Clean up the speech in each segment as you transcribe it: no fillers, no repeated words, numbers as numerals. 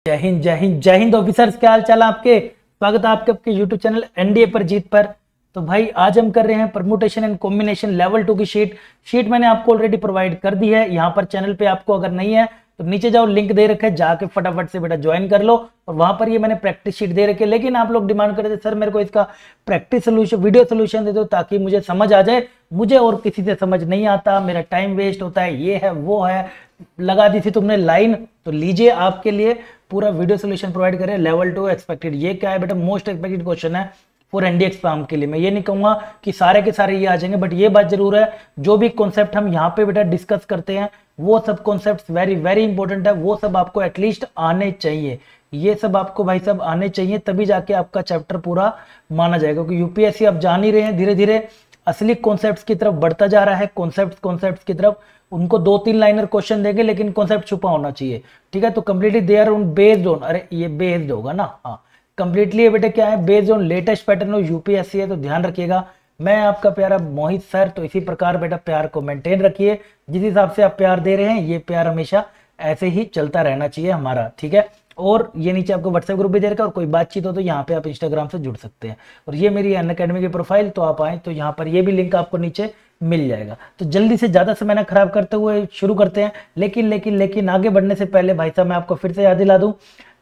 जय हिंद जय हिंद जय हिंद ऑफिसर्स, क्या हाल चाल आपके। स्वागत है आपके अपने यूट्यूब चैनल एनडीए पर जीत पर। तो भाई आज हम कर रहे हैं परमुटेशन एंड कॉम्बिनेशन लेवल 2 की शीट मैंने आपको ऑलरेडी प्रोवाइड कर दी है। यहाँ पर चैनल पे आपको अगर नहीं है तो नीचे जाओ, लिंक दे रखा है, जाके फटाफट से बेटा ज्वाइन कर लो। और वहां पर ये मैंने प्रैक्टिस शीट दे रखी है, लेकिन आप लोग डिमांड कर रहे थे सर मेरे को इसका प्रैक्टिस सोल्यूशन वीडियो सोल्यूशन दे दो ताकि मुझे समझ आ जाए। मुझे और किसी से समझ नहीं आता, मेरा टाइम वेस्ट होता है, ये है वो है। लगा दी थी तुमने लाइन, तो लीजिए आपके लिए पूरा वीडियो सोल्यूशन प्रोवाइड करें। लेवल 2 एक्सपेक्टेड, ये क्या है बेटा, मोस्ट एक्सपेक्टेड क्वेश्चन है फॉर एनडीए एग्जाम के लिए। मैं ये नहीं कहूंगा कि सारे के सारे ये आ जाएंगे, बट ये बात जरूर है जो भी कॉन्सेप्ट हम यहाँ पे बेटा डिस्कस करते हैं वो सब कॉन्सेप्ट वेरी वेरी इंपॉर्टेंट है। वो सब आपको एटलीस्ट आने चाहिए, ये सब आपको भाई सब आने चाहिए, तभी जाके आपका चैप्टर पूरा माना जाएगा। क्योंकि यूपीएससी आप जान ही रहे हैं धीरे धीरे असली कॉन्सेप्ट्स की तरफ बढ़ता जा रहा है। कॉन्सेप्ट्स की तरफ उनको 2-3 लाइनर क्वेश्चन देंगे, लेकिन कॉन्सेप्ट छुपा होना चाहिए, ठीक है। तो completely they are on based on, अरे ये बेस्ड होगा ना, हाँ कंप्लीटली बेटे क्या है, based on latest pattern of UPSC है, तो ध्यान रखिएगा। मैं आपका प्यारा मोहित सर, तो इसी प्रकार बेटा प्यार को मेंटेन रखिए। जिस हिसाब से आप प्यार दे रहे हैं ये प्यार हमेशा ऐसे ही चलता रहना चाहिए हमारा, ठीक है। और ये नीचे आपको व्हाट्सएप ग्रुप भी दे रखा है, और कोई बातचीत हो तो यहाँ पे आप इंस्टाग्राम से जुड़ सकते हैं। और ये मेरी अनअकैडमी की प्रोफाइल, तो आप आए तो यहाँ पर ये भी लिंक आपको नीचे मिल जाएगा। तो जल्दी से ज्यादा समय ना खराब करते हुए शुरू करते हैं। लेकिन आगे बढ़ने से पहले भाई साहब मैं आपको फिर से याद दिला दूं,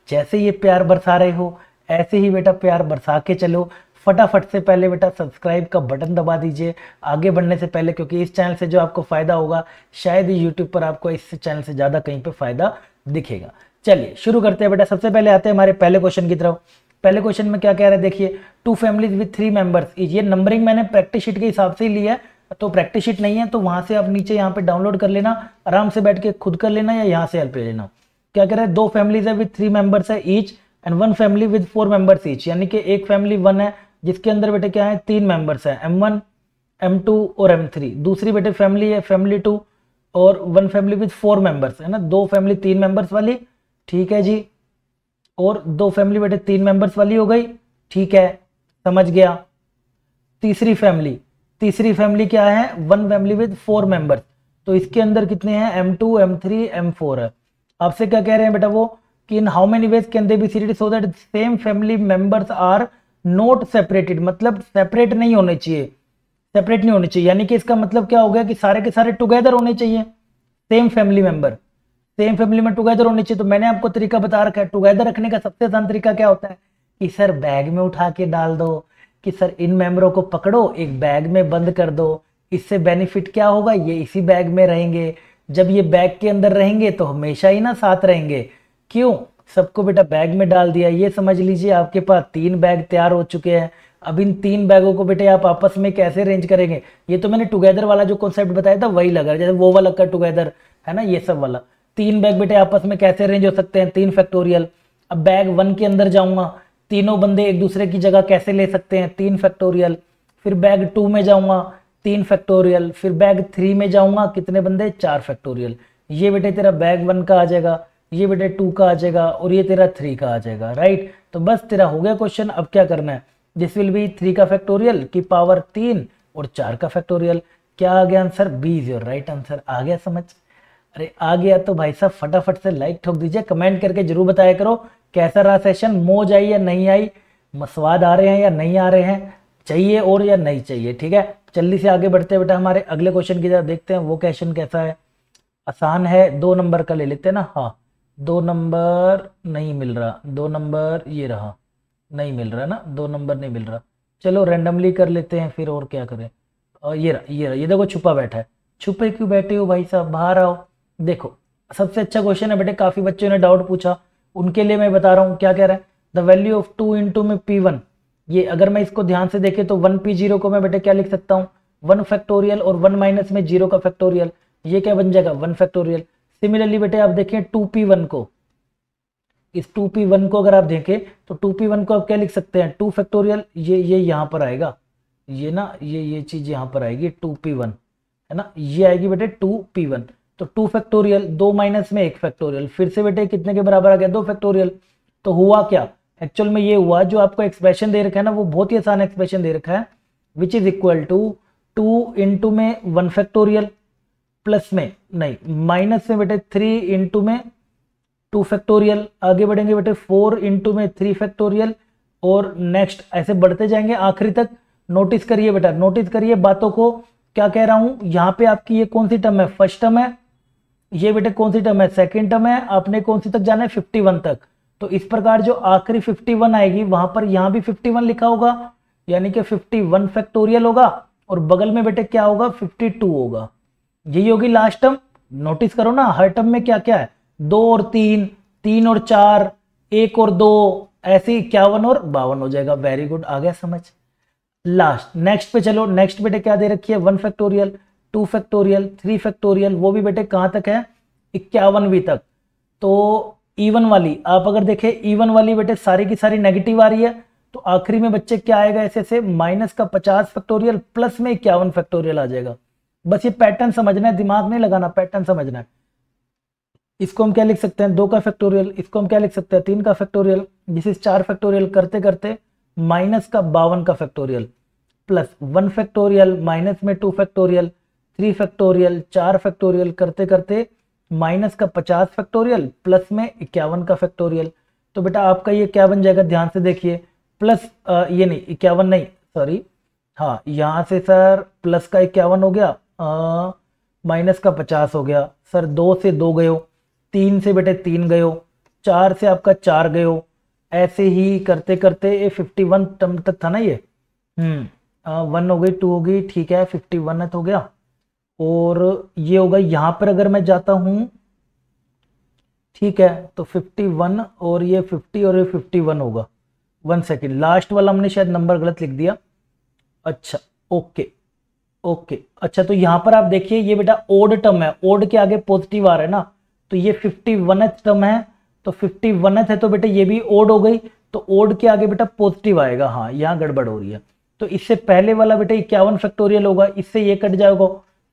जैसे ये प्यार बरसा रहे हो ऐसे ही बेटा प्यार बरसा के चलो। फटाफट से पहले बेटा सब्सक्राइब का बटन दबा दीजिए आगे बढ़ने से पहले, क्योंकि इस चैनल से जो आपको फायदा होगा शायद यूट्यूब पर आपको इस चैनल से ज्यादा कहीं पे फायदा दिखेगा। चलिए शुरू करते हैं बेटा। सबसे पहले आते हैं हमारे पहले क्वेश्चन की तरफ। पहले क्वेश्चन में क्या कह रहा है देखिए, 2 फैमिलीज विद 3 मेंबर्स। ये नंबरिंग मैंने प्रैक्टिस शीट के हिसाब से ही लिया है, तो प्रैक्टिस शीट नहीं है तो वहां से आप नीचे यहाँ पे डाउनलोड कर लेना, आराम से बैठ के खुद कर लेना या यहाँ से हेल्प ले लेना। क्या कह रहा है, 2 फैमिलीज है विद 3 मेंबर्स है each and 1 family with 4 members each. यानी कि एक फैमिली 1 है जिसके अंदर बेटे क्या है 3 मेंबर्स है, M1 M2 और M3। दूसरी बेटे फैमिली है फैमिली 2 और 1 फैमिली विद 4 मेंबर्स है ना, 2 फैमिली 3 मेंबर्स वाली, ठीक है जी। और 2 फैमिली बेटे 3 मेंबर्स वाली हो गई, ठीक है समझ गया। तीसरी फैमिली क्या है, 1 फैमिली विद 4 मेंबर्स, तो इसके अंदर कितने हैं M2 M3 M4 है। आपसे क्या कह रहे हैं बेटा वो कि in how many ways can they be seated so that same family members are not separated. मतलब सेपरेट नहीं होने चाहिए, यानी कि इसका मतलब क्या हो गया कि सारे के सारे टुगेदर होने चाहिए, सेम फैमिली में टुगेदर होने चाहिए। तो मैंने आपको तरीका बता रखा है, टुगेदर रखने का सबसे आसान तरीका क्या होता है कि सर बैग में उठा के डाल दो, कि सर इन मेंबरों को पकड़ो एक बैग में बंद कर दो। इससे बेनिफिट क्या होगा, ये इसी बैग में रहेंगे। जब ये बैग के अंदर रहेंगे तो हमेशा ही ना साथ रहेंगे। क्यों, सबको बेटा बैग में डाल दिया। ये समझ लीजिए आपके पास 3 बैग तैयार हो चुके हैं। अब इन 3 बैगों को बेटे आप आपस में कैसे अरेंज करेंगे। ये तो मैंने टुगेदर वाला जो कॉन्सेप्ट बताया था वही लगा, जैसे वो वाला का टुगेदर है ना, ये सब वाला 3 बैग बेटे आपस में कैसे अरेंज हो सकते हैं, 3 फैक्टोरियल। अब बैग 1 के अंदर जाऊंगा, तीनों बंदे एक दूसरे की जगह कैसे ले सकते हैं, 3 फैक्टोरियल। फिर बैग 2 में जाऊंगा 3 फैक्टोरियल। फिर बैग 3 में जाऊंगा कितने बंदे, 4 फैक्टोरियल। ये बेटे तेरा बैग 1 का आ जाएगा, ये बेटे 2 का आ जाएगा और ये तेरा 3 का आ जाएगा, राइट। तो बस तेरा हो गया क्वेश्चन। अब क्या करना है, दिस विल बी 3 का फैक्टोरियल की पावर 3 और 4 का फैक्टोरियल। क्या आ गया answer, b is your right answer. आ गया समझ, अरे आ गया तो भाई साहब फटाफट से लाइक ठोक दीजिए। कमेंट करके जरूर बताया करो कैसा रहा सेशन, मौज आई या नहीं आई, मसवाद आ रहे हैं या नहीं आ रहे हैं, चाहिए और या नहीं चाहिए, ठीक है। जल्दी से आगे बढ़ते हैं बेटा हमारे अगले क्वेश्चन की तरफ, देखते हैं वो क्वेश्चन कैसा है। आसान है, 2 नंबर का ले लेते हैं ना, हाँ 2 नंबर नहीं मिल रहा, 2 नंबर ये रहा, नहीं मिल रहा ना, 2 नंबर नहीं मिल रहा। चलो रैंडमली कर लेते हैं फिर, और क्या करें। और ये रहा, ये देखो छुपा बैठा है। छुपे क्यों बैठे हो भाई साहब, बाहर आओ। देखो सबसे अच्छा क्वेश्चन है बेटे, काफी बच्चों ने डाउट पूछा, उनके लिए मैं बता रहा हूँ। क्या कह रहा है, द वैल्यू ऑफ 2 इंटू में P1। ये अगर मैं इसको ध्यान से देखे तो 1P0 को मैं बेटे क्या लिख सकता हूँ, 1 फैक्टोरियल और 1 माइनस में 0 का फैक्टोरियल, ये क्या बन जाएगा 1 फैक्टोरियल। सिमिलरली बेटे आप देखें 2P1 को, इस 2P1 को अगर आप देखें तो 2P1 को आप क्या लिख सकते हैं, 2 फैक्टोरियल। ये यहाँ पर आएगा, ये ना ये चीज यहाँ पर आएगी 2P1 है ना, ये आएगी बेटे 2P1। तो 2 फैक्टोरियल, 2 माइनस में 1 फैक्टोरियल, फिर से बेटे कितने के बराबर आ गया 2 फैक्टोरियल। तो हुआ क्या, एक्चुअल में ये हुआ जो आपको एक्सप्रेशन दे रखा है ना, वो बहुत ही आसान एक्सप्रेशन दे रखा है, which is equal to 2 into में 1 फैक्टोरियल प्लस में नहीं माइनस में बेटे 3 इंटू में 2 फैक्टोरियल, आगे बढ़ेंगे बेटे 4 इंटू में 3 फैक्टोरियल, और नेक्स्ट ऐसे बढ़ते जाएंगे आखिरी तक। नोटिस करिए बेटा, नोटिस करिए बातों को, क्या कह रहा हूं, यहाँ पे आपकी ये कौन सी टर्म है, फर्स्ट टर्म है, ये बेटे कौन सी टर्म है, सेकेंड टर्म है, आपने कौन सी तक जाना है, 51 तक। तो इस प्रकार जो आखिरी 51 आएगी वहां पर यहाँ भी 51 लिखा होगा, यानी कि 51 फैक्टोरियल होगा, और बगल में बेटे क्या होगा, 52 होगा। यही होगी लास्ट टर्म। नोटिस करो ना, हर टर्म में क्या क्या है, 2 और 3, 3 और 4, 1 और 2, ऐसे 51 और 52 हो जाएगा। वेरी गुड, आ गया समझ। लास्ट नेक्स्ट पे चलो, नेक्स्ट बेटे क्या दे रखी है, 1 फैक्टोरियल, 2 फैक्टोरियल, 3 फैक्टोरियल, वो भी बेटे कहां तक है, 51वीं तक। तो इवन वाली, आप अगर देखें इवन वाली बेटे सारी की सारी नेगेटिव आ रही है, तो आखिरी में बच्चे क्या आएगा, ऐसे से माइनस का 50 फैक्टोरियल प्लस में 51 फैक्टोरियल आ जाएगा। बस ये पैटर्न समझना है, दिमाग नहीं लगाना, पैटर्न समझना है। इसको हम क्या लिख सकते हैं, 2 का फैक्टोरियल, इसको हम क्या लिख सकते हैं, 3 का फैक्टोरियल, जिसे 4 फैक्टोरियल करते करते माइनस का 52 का फैक्टोरियल, प्लस 1 फैक्टोरियल, माइनस में 2 फैक्टोरियल, 3 फैक्टोरियल, 4 फैक्टोरियल करते करते माइनस का 50 फैक्टोरियल, प्लस में 51 का फैक्टोरियल। तो बेटा आपका ये क्या बन जाएगा, ध्यान से देखिए, प्लस ये नहीं 51 नहीं, सॉरी, हाँ यहाँ से सर प्लस का 51 हो गया, माइनस का 50 हो गया सर, 2 से 2 गए हो, 3 से बेटे 3 गए हो, 4 से आपका 4 गए हो, ऐसे ही करते करते 51 टर्म तक था ना ये, 1 हो गई, 2 हो गई, ठीक है, 51 हो गया। और ये होगा यहाँ पर अगर मैं जाता हूं, ठीक है, तो 51 और ये 50 और ये 51 होगा। 1 सेकेंड, लास्ट वाला हमने शायद नंबर गलत लिख दिया। अच्छा ओके ओके, अच्छा तो यहाँ पर आप देखिए ये बेटा ओड टर्म है, ओड के आगे पॉजिटिव आ रहा है ना, तो ये 51th टर्म है, तो 51th है तो बेटा ये भी ओड हो गई, तो ओड के आगे बेटा पॉजिटिव आएगा। हाँ यहाँ गड़बड़ हो रही है, तो इससे पहले वाला बेटा 51 फैक्टोरियल होगा, इससे ये कट जाएगा,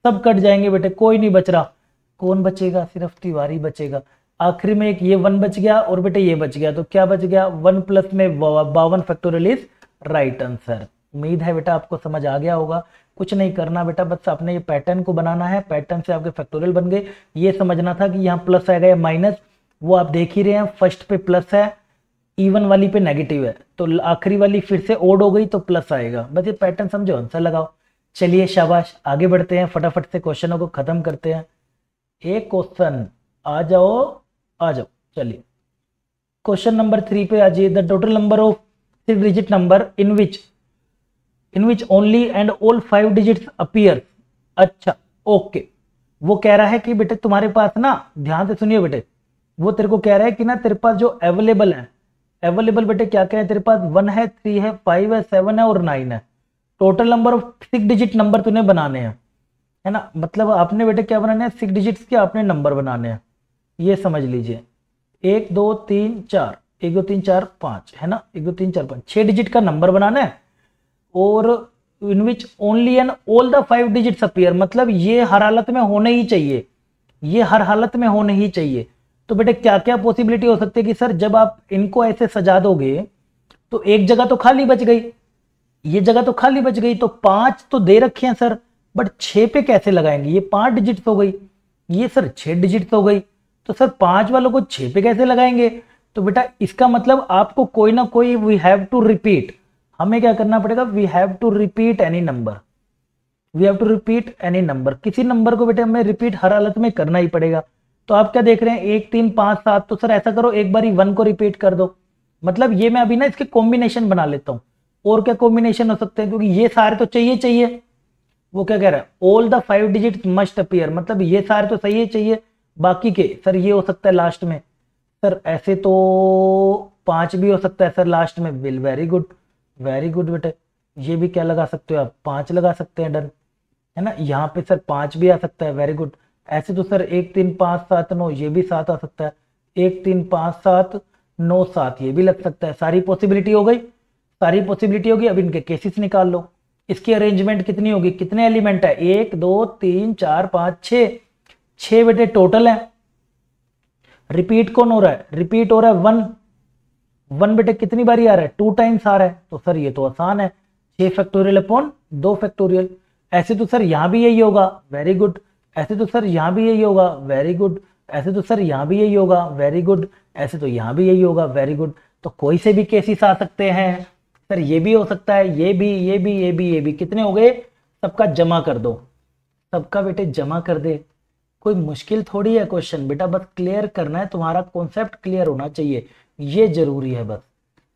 सब कट जाएंगे बेटे, कोई नहीं बच रहा। कौन बचेगा, सिर्फ तिवारी बचेगा। आखिरी में एक ये 1 बच गया और बेटे ये बच गया, तो क्या बच गया, 1 प्लस में 52 फैक्टोरियल इज राइट आंसर। उम्मीद है बेटा आपको समझ आ गया होगा। कुछ नहीं करना बेटा, बस आपने ये पैटर्न को बनाना है, पैटर्न से आपके फैक्टोरियल बन गए। ये समझना था कि यहाँ प्लस आएगा या माइनस, वो आप देख ही रहे हैं, फर्स्ट पे प्लस है, इवन वाली पे नेगेटिव है, तो आखिरी वाली फिर से ओड हो गई तो प्लस आएगा। बस ये पैटर्न समझो, आंसर लगाओ। चलिए शाबाश, आगे बढ़ते हैं, फटाफट से क्वेश्चनों को खत्म करते हैं। एक क्वेश्चन, आ जाओ आ जाओ, चलिए क्वेश्चन नंबर 3 पे आ जाइए। The total number of 6 digit number in which only and all 5 digits appear. अच्छा ओके, वो कह रहा है कि बेटे तुम्हारे पास ना, ध्यान से सुनिए बेटे, वो तेरे को कह रहा है कि ना तेरे पास जो अवेलेबल है, अवेलेबल बेटे क्या क्या है तेरे पास, 1 है, 3 है, 5 है, 7 है और 9 है। Total number of 6 digit number तूने बनाने हैं, है ना, मतलब आपने बेटे क्या बनाने हैं, 6 डिजिट्स के आपने नंबर बनाने हैं। ये समझ लीजिए, 1 2 3 4, 1 2 3 4 5 है ना, 1 2 3 4 5, 6 डिजिट का नंबर बनाना है। और in which only and all the 5 digits appear, मतलब ये हर हालत में होने ही चाहिए, ये हर हालत में होने ही चाहिए। तो बेटे क्या क्या पॉसिबिलिटी हो सकती है कि सर जब आप इनको ऐसे सजा दोगे तो एक जगह तो खाली बच गई, ये जगह तो खाली बच गई, तो 5 तो दे रखे हैं सर, बट 6 पे कैसे लगाएंगे, ये 5 डिजिट हो गई, ये सर 6 डिजिट हो गई, तो सर 5 वालों को 6 पे कैसे लगाएंगे। तो बेटा इसका मतलब आपको कोई ना कोई, वी हैव टू रिपीट, हमें क्या करना पड़ेगा, we have to repeat any number, we have to repeat any number, किसी नंबर को बेटे हमें रिपीट हर हालत में करना ही पड़ेगा। तो आप क्या देख रहे हैं, 1 3 5 7, तो सर ऐसा करो एक बार 1 को रिपीट कर दो, मतलब ये मैं अभी ना इसके कॉम्बिनेशन बना लेता हूं, और क्या कॉम्बिनेशन हो सकते हैं, क्योंकि ये सारे तो चाहिए। वो क्या कह रहा है, all the 5 digit must appear, मतलब ये सारे तो सही चाहिए, बाकी के सर ये हो सकता है लास्ट में, सर ऐसे तो 5 भी हो सकता है सर लास्ट में। Will, very good, very good बेटे, ये भी क्या लगा सकते हो आप, 5 लगा सकते हैं, डन है ना। यहाँ पे सर 5 भी आ सकता है, वेरी गुड। ऐसे तो सर 1 3 5 7 9, ये भी 7 आ सकता है, 1 3 5 7 9 7, ये भी लग सकता है। सारी पॉसिबिलिटी हो गई, सारी पॉसिबिलिटी होगी। अब इनके केसेस निकाल लो, इसकी अरेंजमेंट कितनी होगी, कितने एलिमेंट है, 1 2 3 4 5 6, 6 बेटे टोटल है। रिपीट कौन हो रहा है, रिपीट हो रहा है 1 बेटे कितनी बारी आ रहा है, 2 टाइम्स आ रहा है, तो सर ये तो आसान है, 6 फैक्टोरियल अपॉन 2 फैक्टोरियल। ऐसे तो सर यहां भी यही होगा, वेरी गुड। ऐसे तो सर यहां भी यही होगा, वेरी गुड। ऐसे तो सर यहाँ भी यही होगा, वेरी गुड। ऐसे तो यहाँ भी यही होगा, वेरी गुड। तो कोई से भी केसेस आ सकते हैं सर, ये भी हो सकता है, ये भी, ये भी, ये भी, ये भी। कितने हो गए? सबका जमा कर दो, सबका बेटे जमा कर दे। कोई मुश्किल थोड़ी है क्वेश्चन बेटा, बस क्लियर करना है, तुम्हारा कॉन्सेप्ट क्लियर होना चाहिए, ये जरूरी है बस।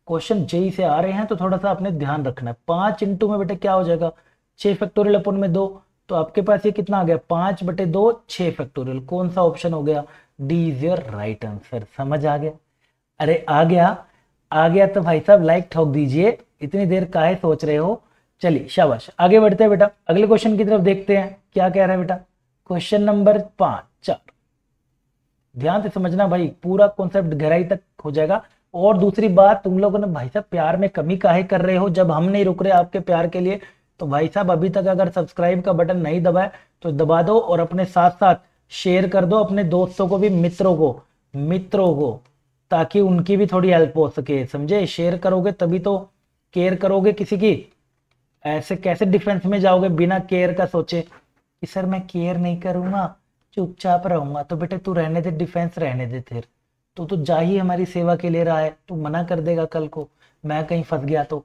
क्वेश्चन जेई से आ रहे हैं तो थोड़ा सा आपने ध्यान रखना है। 5 इंटू में बेटे क्या हो जाएगा? 6 फैक्टोरियल अपन में 2, तो आपके पास ये कितना आ गया? 5/2 6 फैक्टोरियल। कौन सा ऑप्शन हो गया? D is your right answer. समझ आ गया? अरे आ गया, आ गया तो भाई साहब लाइक ठोक दीजिए, इतनी देर काहे सोच रहे हो। चलिए शाबाश, आगे बढ़ते हैं बेटा, अगले क्वेश्चन की तरफ देखते हैं क्या कह रहा है बेटा। Question number 5, 4। ध्यान से समझना भाई, पूरा कॉन्सेप्ट गहराई तक हो जाएगा। और दूसरी बात, तुम लोगों ने भाई साहब प्यार में कमी काहे कर रहे हो, जब हम नहीं रुक रहे आपके प्यार के लिए। तो भाई साहब अभी तक अगर सब्सक्राइब का बटन नहीं दबाए तो दबा दो, और अपने साथ साथ शेयर कर दो अपने दोस्तों को भी, मित्रों को, ताकि उनकी भी थोड़ी हेल्प हो सके, समझे। शेयर करोगे तभी तो केयर करोगे किसी की। ऐसे कैसे डिफेंस में जाओगे बिना केयर का सोचे कि सर मैं केयर नहीं करूंगा, चुपचाप रहूंगा। तो बेटे तू रहने दे, डिफेंस रहने दे। फिर तो जा ही हमारी सेवा के लिए रहा है, तू मना कर देगा कल को मैं कहीं फंस गया तो,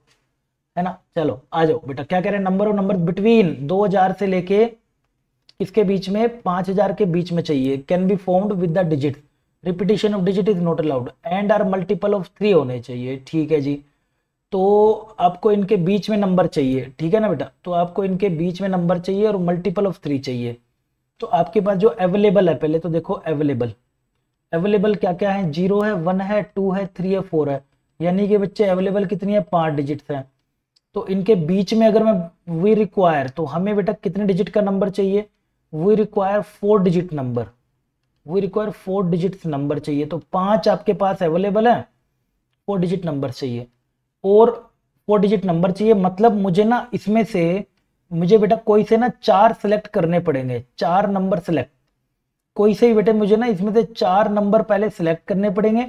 है ना। चलो आ जाओ बेटा, क्या कह रहे हैं? नंबर ऑफ नंबर बिटवीन 2000 से लेके इसके बीच में 5000 के बीच में चाहिए। Can be formed with the digit, repetition of digit is not allowed, and are multiple of 3 होने चाहिए। ठीक है जी, तो आपको इनके बीच में नंबर चाहिए, ठीक है ना बेटा। तो आपको इनके बीच में नंबर चाहिए और मल्टीपल ऑफ 3 चाहिए। तो आपके पास जो अवेलेबल है, पहले तो देखो अवेलेबल क्या क्या है? 0 है, 1 है, 2 है, 3 है, 4 है। यानी कि बच्चे अवेलेबल कितनी है? 5 डिजिट्स हैं। तो इनके बीच में अगर मैं वी रिक्वायर, तो हमें बेटा कितने डिजिट का नंबर चाहिए? We require 4 digit number, we require 4 digit number चाहिए। तो 5 आपके पास अवेलेबल है, 4 डिजिट नंबर चाहिए, और 4 डिजिट नंबर चाहिए। मतलब मुझे ना इसमें से, मुझे बेटा कोई से ना 4 सिलेक्ट करने पड़ेंगे, 4 नंबर सिलेक्ट। कोई से ही बेटे मुझे ना इसमें से 4 नंबर पहले सिलेक्ट करने पड़ेंगे,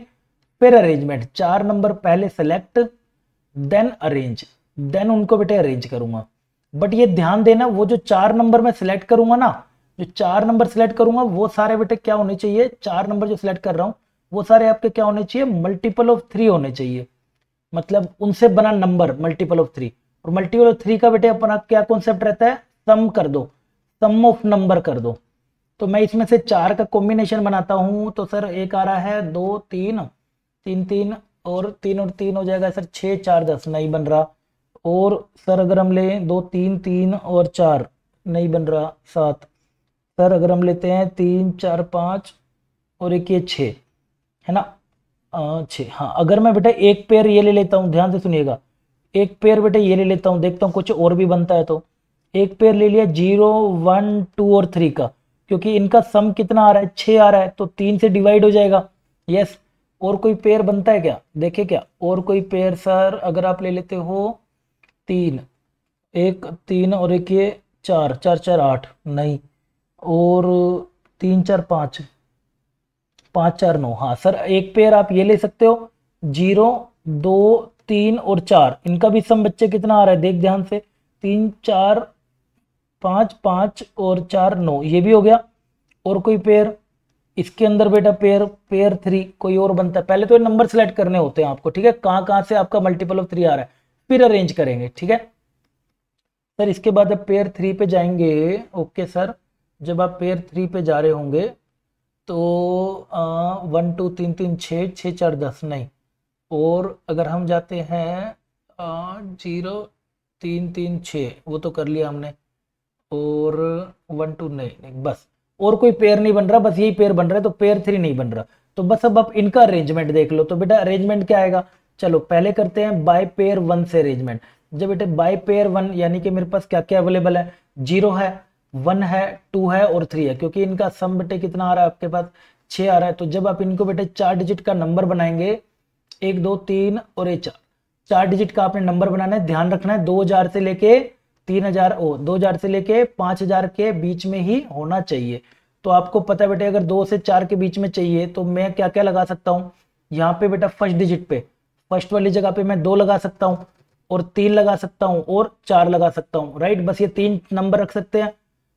फिर अरेंजमेंट। 4 नंबर पहले सिलेक्ट, देन अरेंज, देन उनको बेटे अरेंज करूंगा। बट ये ध्यान देना, वो जो 4 नंबर मैं सिलेक्ट करूंगा ना, जो 4 नंबर सिलेक्ट करूंगा वो सारे बेटे क्या होने चाहिए? 4 नंबर जो सिलेक्ट कर रहा हूं वो सारे आपके क्या होने चाहिए? मल्टीपल ऑफ 3 होने चाहिए। मतलब उनसे बना नंबर मल्टीपल ऑफ 3। और मल्टीपल ऑफ 3 का बेटे अपना क्या कॉन्सेप्ट रहता है? सम कर दो, सम ऑफ नंबर कर दो। तो मैं इसमें से 4 का कॉम्बिनेशन बनाता हूं, तो सर एक आ रहा है 2 3 3 3 और 3 हो जाएगा सर 6 4 10, नहीं बन रहा। और सर अगर हम लें 2 3 3 और 4, नहीं बन रहा, 7। सर अगर हम लेते हैं 3 4 5 और एक ये 6, है ना, 6। हाँ, अगर मैं बेटा एक पेयर ये ले लेता हूँ, ध्यान से सुनिएगा, एक पेयर बेटा ये ले लेता हूँ, देखता हूँ कुछ और भी बनता है। तो एक पेयर ले लिया 0 1 2 और 3 का, क्योंकि इनका सम कितना आ रहा है? 6 आ रहा है, तो 3 से डिवाइड हो जाएगा। यस। और कोई पेयर बनता है क्या? देखे क्या और कोई पेयर? सर अगर आप ले लेते हो 3, एक 3 और एक ये 4 4 4 8, नहीं, और 3 4 5 5 4 9। हाँ सर, एक पेयर आप ये ले सकते हो, 0 2 3 और 4, इनका भी सम बच्चे कितना आ रहा है? देख ध्यान से, 3 4 5 5 और 4 9, ये भी हो गया। और कोई पेयर इसके अंदर बेटा पेयर 3 कोई और बनता है। पहले तो ये नंबर सेलेक्ट करने होते हैं आपको, ठीक है, कहाँ कहाँ से आपका मल्टीपल ऑफ 3 आ रहा है, फिर अरेंज करेंगे, ठीक है सर। इसके बाद अब पेयर 3 पे जाएंगे। ओके सर, जब आप पेयर 3 पे जा रहे होंगे तो 1 2 3 3 6 6 4 10, नहीं। और अगर हम जाते हैं 0 3 3 6, वो तो कर लिया हमने। और 1 2, नहीं बस, और कोई पेयर नहीं बन रहा, बस यही पेयर बन रहा है, तो पेयर 3 नहीं बन रहा। तो बस अब आप इनका अरेंजमेंट देख लो। तो बेटा अरेंजमेंट क्या आएगा? चलो पहले करते हैं बाय पेयर 1 से अरेंजमेंट। जब बेटे बाय पेयर 1, यानी कि मेरे पास क्या क्या अवेलेबल है? 0 है, 1 है, 2 है और 3 है, क्योंकि इनका सम बेटे कितना आ रहा है आपके पास? 6 आ रहा है। तो जब आप इनको बेटे 4 डिजिट का नंबर बनाएंगे, 1 2 3 और ये 4 डिजिट का आपने नंबर बनाना है। ध्यान रखना है 2000 से लेके 3000 2000 से लेके 5000 के बीच में ही होना चाहिए। तो आपको पता है बेटे, अगर 2 से 4 के बीच में चाहिए तो मैं क्या क्या लगा सकता हूँ यहाँ पे बेटा? फर्स्ट डिजिट पे, फर्स्ट वाली जगह पे मैं 2 लगा सकता हूँ, और 3 लगा सकता हूँ, और 4 लगा सकता हूँ, राइट। बस ये 3 नंबर रख सकते हैं,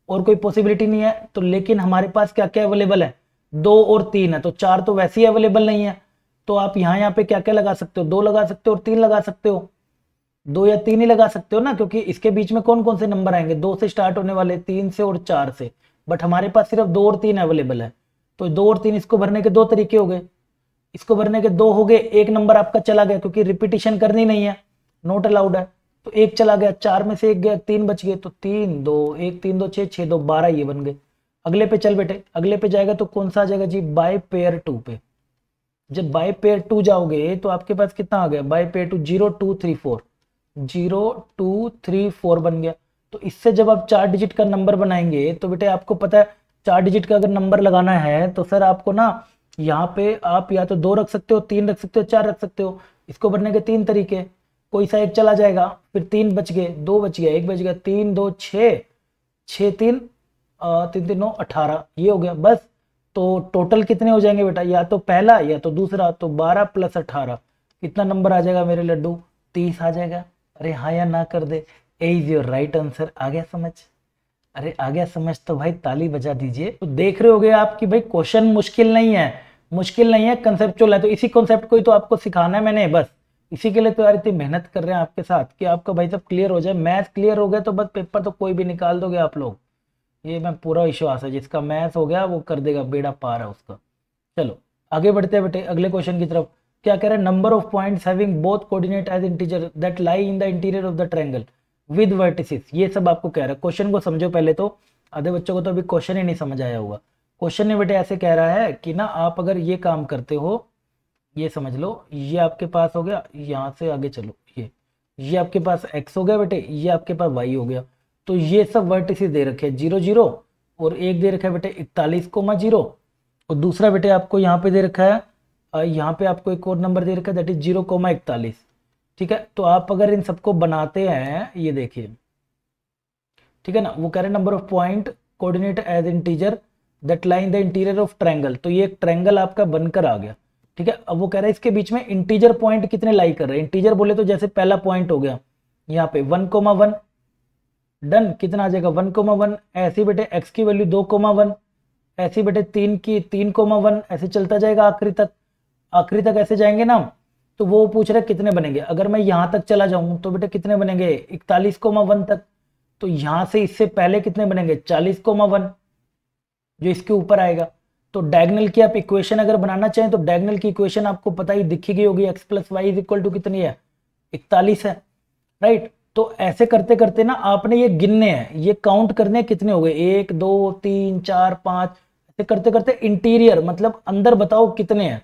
और कोई पॉसिबिलिटी नहीं है। तो लेकिन हमारे पास क्या क्या अवेलेबल है? 2 और 3 है, तो 4 तो वैसे ही अवेलेबल नहीं है। तो आप यहाँ पे क्या क्या लगा सकते हो, 2 लगा सकते हो और 3 लगा सकते हो। 2 या 3 ही लगा सकते हो ना, क्योंकि इसके बीच में कौन कौन से नंबर आएंगे, 2 से स्टार्ट होने वाले, 3 से और 4 से। बट हमारे पास सिर्फ 2 और 3 अवेलेबल है। तो 2 और 3 इसको भरने के 2 तरीके हो गए, इसको भरने के 2 हो गए। एक नंबर आपका चला गया क्योंकि रिपीटिशन करनी नहीं है, नॉट अलाउड है, तो एक चला गया। 4 में से एक गया, 3 बच गए। तो 3 2 1 3 2 6 6 2 12 ये बन गए। अगले पे चल बेटे, अगले पे जाएगा तो कौन सा आ जाएगा जी, बाय पेयर 2 पे। जब बाय पेयर 2 जाओगे तो आपके पास कितना आ गया, बाय पेयर 2 0 2 3 4, 0 2 3 4 बन गया। तो इससे जब आप 4 डिजिट का नंबर बनाएंगे तो बेटे आपको पता है 4 डिजिट का अगर नंबर लगाना है तो सर आपको ना यहाँ पे आप या तो 2 रख सकते हो, 3 रख सकते हो, 4 रख सकते हो। इसको भरने के 3 तरीके, कोई सा एक चला जाएगा, फिर 3 बच गए, 2 बच गया, 1 बच गया, 3 2 6 6 3 3 3 9 18 ये हो गया बस। तो टोटल कितने हो जाएंगे बेटा, या तो पहला या तो दूसरा, तो 12 + 18 कितना नंबर आ जाएगा मेरे लड्डू, 30 आ जाएगा। अरे हाँ या ना कर दे, ए इज योर राइट आंसर। आ गया समझ, अरे आ गया समझ तो भाई ताली बजा दीजिए। तो देख रहे होगे आप कि भाई क्वेश्चन मुश्किल नहीं है, मुश्किल नहीं है, कंसेप्चुअल है। तो इसी कॉन्सेप्ट को ही तो आपको सिखाना है मैंने, बस इसी के लिए तो यार इतनी मेहनत कर रहे हैं आपके साथ कि आपका भाई सब क्लियर हो जाए। मैथ क्लियर हो गया तो बस पेपर तो कोई भी निकाल दोगे आप लोग, ये मैं पूरा विश्वास है। जिसका मैथ हो गया वो कर देगा, बेड़ा पार है उसका। चलो आगे बढ़ते हैं बेटे अगले क्वेश्चन की तरफ। क्या कह रहे हैं, number of points having both coordinate as integer that lie in the interior of the triangle with vertices. ये सब आपको कह रहा है। क्वेश्चन को समझो पहले, तो आधे बच्चों को तो अभी क्वेश्चन ही नहीं समझ आया होगा। क्वेश्चन ने बेटे ऐसे कह रहा है कि ना आप अगर ये काम करते हो, ये समझ लो, ये आपके पास हो गया, यहाँ से आगे चलो, ये आपके पास x हो गया बेटे, ये आपके पास y हो गया। तो ये सब वर्टिसेस दे रखे हैं 0 0, और एक दे रखा है बेटे 41,0, और दूसरा बेटे आपको यहाँ पे दे रखा है, यहाँ पे आपको एक और नंबर दे रखा है दैट इज 0,41। ठीक है, तो आप अगर इन सबको बनाते हैं, ये देखिए, ठीक है ना, वो कह रहे हैं number of point coordinate as integer that lie in the interior of triangle. तो ये एक ट्रायंगल आपका बनकर आ गया। ठीक है, अब वो कह रहा है इसके बीच में इंटीजर पॉइंट कितने लाई कर रहे हैं। इंटीजर बोले तो जैसे पहला पॉइंट हो गया यहाँ पे 1,1, डन, कितना आ जाएगा 1,1। ऐसे बेटे x की वैल्यू 2,1, ऐसे बेटे 3 की 3,1, ऐसे चलता जाएगा आखिरी तक। आखिरी तक ऐसे जाएंगे ना, तो वो पूछ रहे कितने बनेंगे। अगर मैं यहाँ तक चला जाऊं तो बेटे कितने बनेंगे 41,1 तक। तो यहाँ से इससे पहले कितने बनेंगे 40,1, जो इसके ऊपर आएगा। तो डायगोनल की आप इक्वेशन अगर बनाना चाहें तो डायगोनल की इक्वेशन आपको पता ही दिखी गई होगी, x + y = कितनी है 41 है, राइट। तो ऐसे करते करते ना आपने ये गिनने हैं, ये काउंट करने कितने हो गए 1 2 3 4 5, ऐसे करते करते इंटीरियर मतलब अंदर बताओ कितने हैं,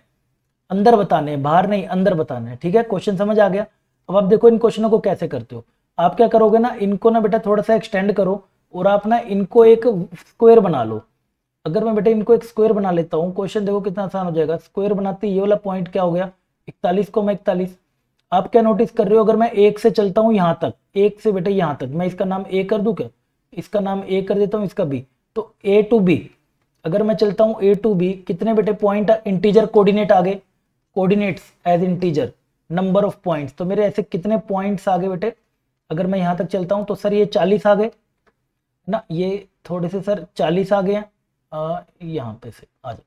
अंदर बताने हैं, बाहर नहीं, अंदर बताने हैं। ठीक है, क्वेश्चन समझ आ गया। अब आप देखो इन क्वेश्चनों को कैसे करते हो। आप क्या करोगे ना, इनको ना बेटा थोड़ा सा एक्सटेंड करो और आप ना इनको एक स्क्वायर बना लो। अगर मैं बेटा इनको एक स्क्वायर बना लेता हूँ, क्वेश्चन देखो कितना आसान हो जाएगा। स्क्वायर बनाते ये वाला पॉइंट क्या हो गया 41,41। आप क्या नोटिस कर रहे हो, अगर मैं 1 से चलता हूँ यहाँ तक, 1 से बेटा यहाँ तक, मैं इसका नाम A कर दूं क्या, इसका नाम A कर देता हूँ, इसका B, तो A to B अगर मैं चलता हूँ A to B, कितने बेटे पॉइंट इंटीजर कोऑर्डिनेट आ गए, coordinates as integer number of points. तो मेरे ऐसे कितने पॉइंट्स आ गए बेटे, अगर मैं यहाँ तक चलता हूँ तो सर ये 40 आ गए ना, ये थोड़े से सर 40 आ गए हैं, यहाँ पे से आ जाओ,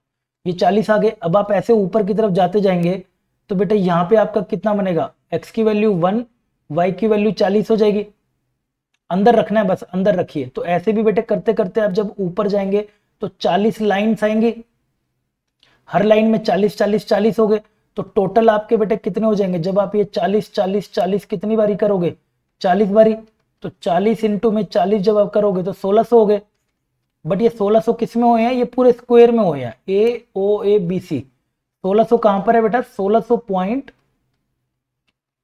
ये 40 आ गए। अब आप ऐसे ऊपर की तरफ जाते जाएंगे तो बेटा यहाँ पे आपका कितना बनेगा, x की वैल्यू 1, y की वैल्यू 40 हो जाएगी। अंदर रखना है, बस अंदर रखिए। तो ऐसे भी बेटे करते करते आप जब ऊपर जाएंगे तो 40 लाइन्स आएंगी, हर लाइन में 40 40 40 हो गए। तो टोटल आपके बेटे कितने हो जाएंगे, जब आप ये 40 40 40 कितनी बारी करोगे 40 बारी, तो 40 इंटू में 40 जब आप करोगे तो 1600 हो गए। बट ये 1600 किस में हुए हैं, ये पूरे स्क्वायर में हुए हैं, AOABC। 1600 कहां पर है बेटा, 1600 point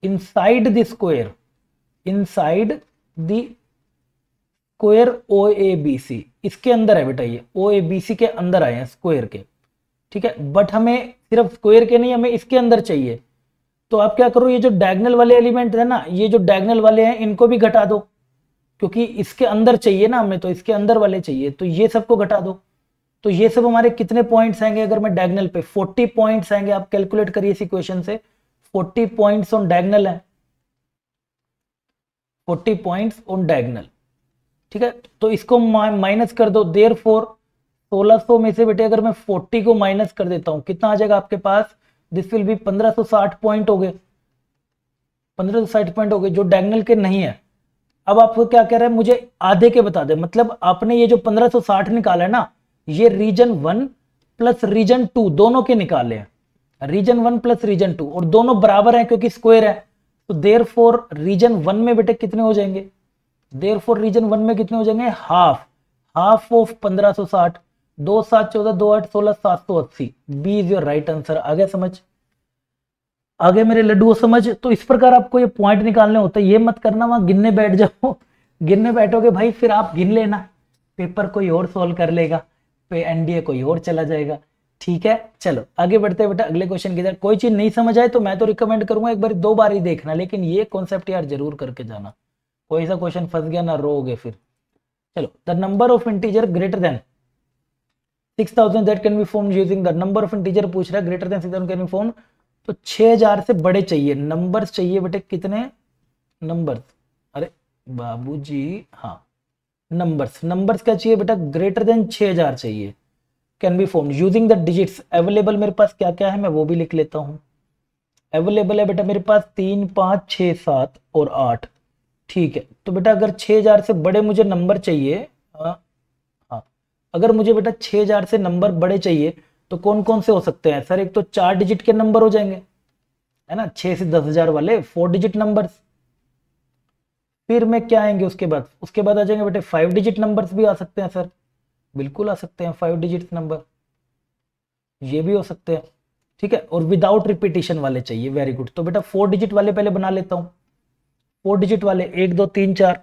inside the square, inside the square OABC, इसके अंदर है बेटा, ये OABC के अंदर आए हैं स्क्वायर के। ठीक है, बट हमें सिर्फ स्क्वायर के नहीं, हमें इसके अंदर चाहिए। तो आप क्या करो, ये जो डायगोनल वाले एलिमेंट है ना, ये जो डायगोनल वाले हैं इनको भी घटा दो, क्योंकि इसके अंदर चाहिए ना हमें, तो इसके अंदर वाले चाहिए, तो ये सबको घटा दो। तो ये सब हमारे कितने पॉइंट्स आएंगे, अगर मैं डायगोनल पे 40 पॉइंट्स आएंगे। आप कैलकुलेट करिए इस इक्वेशन से, 40 पॉइंट्स ऑन डायगोनल है, 40 पॉइंट्स ऑन डायगोनल। ठीक है, तो इसको माइनस कर दो, देयरफॉर 1600 में से बेटे अगर मैं 40 को माइनस कर देता हूं, कितना आ जाएगा आपके पास? दिस विल बी 1560 पॉइंट हो गए, 1560 पॉइंट हो गए जो डायगोनल के नहीं है। अब आपको क्या कह रहा है, मुझे आधे के बता दे। मतलब आपने ये जो 1560 निकाला है ना, ये रीजन 1 प्लस रीजन 2 दोनों के निकाले हैं, रीजन 1 प्लस रीजन 2, और दोनों बराबर हैं क्योंकि स्क्वायर है। तो देयरफॉर रीजन 1 में बेटे कितने हो जाएंगे? देयरफॉर रीजन 1 में कितने हो जाएंगे? Half of 1560, 2 7 14 2 8 16 780। B is your right answer. आगे समझ, आगे मेरे लड्डू समझ। तो इस प्रकार आपको ये पॉइंट निकालने होते हैं, ये मत करना वहां गिनने बैठ जाओ। गिनने बैठोगे भाई फिर आप गिन लेना, पेपर कोई और सॉल्व कर लेगा, पे एनडीए कोई और चला जाएगा। ठीक है, चलो आगे बढ़ते हैं बेटा अगले क्वेश्चन की तरफ। कोई चीज नहीं समझ आए तो मैं तो रिकमेंड करूंगा एक बार 2 बार ही देखना, लेकिन ये कॉन्सेप्ट यार जरूर करके जाना, कोई सा क्वेश्चन फंस गया ना रोगे फिर। चलो, the number of integer greater than 6000 that can be formed using the number of integer पूछ रहा है, greater than 6000 can be formed. तो 6000 से बड़े चाहिए, नंबर्स चाहिए बेटे, कितने नंबर्स? अरे बाबूजी, हाँ नंबर्स क्या चाहिए बेटा? ग्रेटर देन 6000 चाहिए, can be formed using the digits. Available मेरे पास क्या क्या है मैं वो भी लिख लेता हूं। अवेलेबल है बेटा मेरे पास 3 5 6 7 और 8। ठीक है, तो बेटा अगर 6000 से बड़े मुझे नंबर चाहिए, हाँ, अगर मुझे बेटा 6000 से नंबर बड़े चाहिए तो कौन कौन से हो सकते हैं सर? एक तो 4 डिजिट के नंबर हो जाएंगे, है ना, 6 से 10,000 वाले 4 डिजिट नंबर्स। फिर में क्या आएंगे उसके बाद आ जाएंगे बेटे 5 डिजिट नंबर्स भी आ सकते हैं सर, बिल्कुल आ सकते हैं 5 डिजिट नंबर, ये भी हो सकते हैं। ठीक है, और विदाउट रिपीटिशन वाले चाहिए, वेरी गुड। तो बेटा 4 डिजिट वाले पहले बना लेता हूं, 4 डिजिट वाले 1 2 3 4।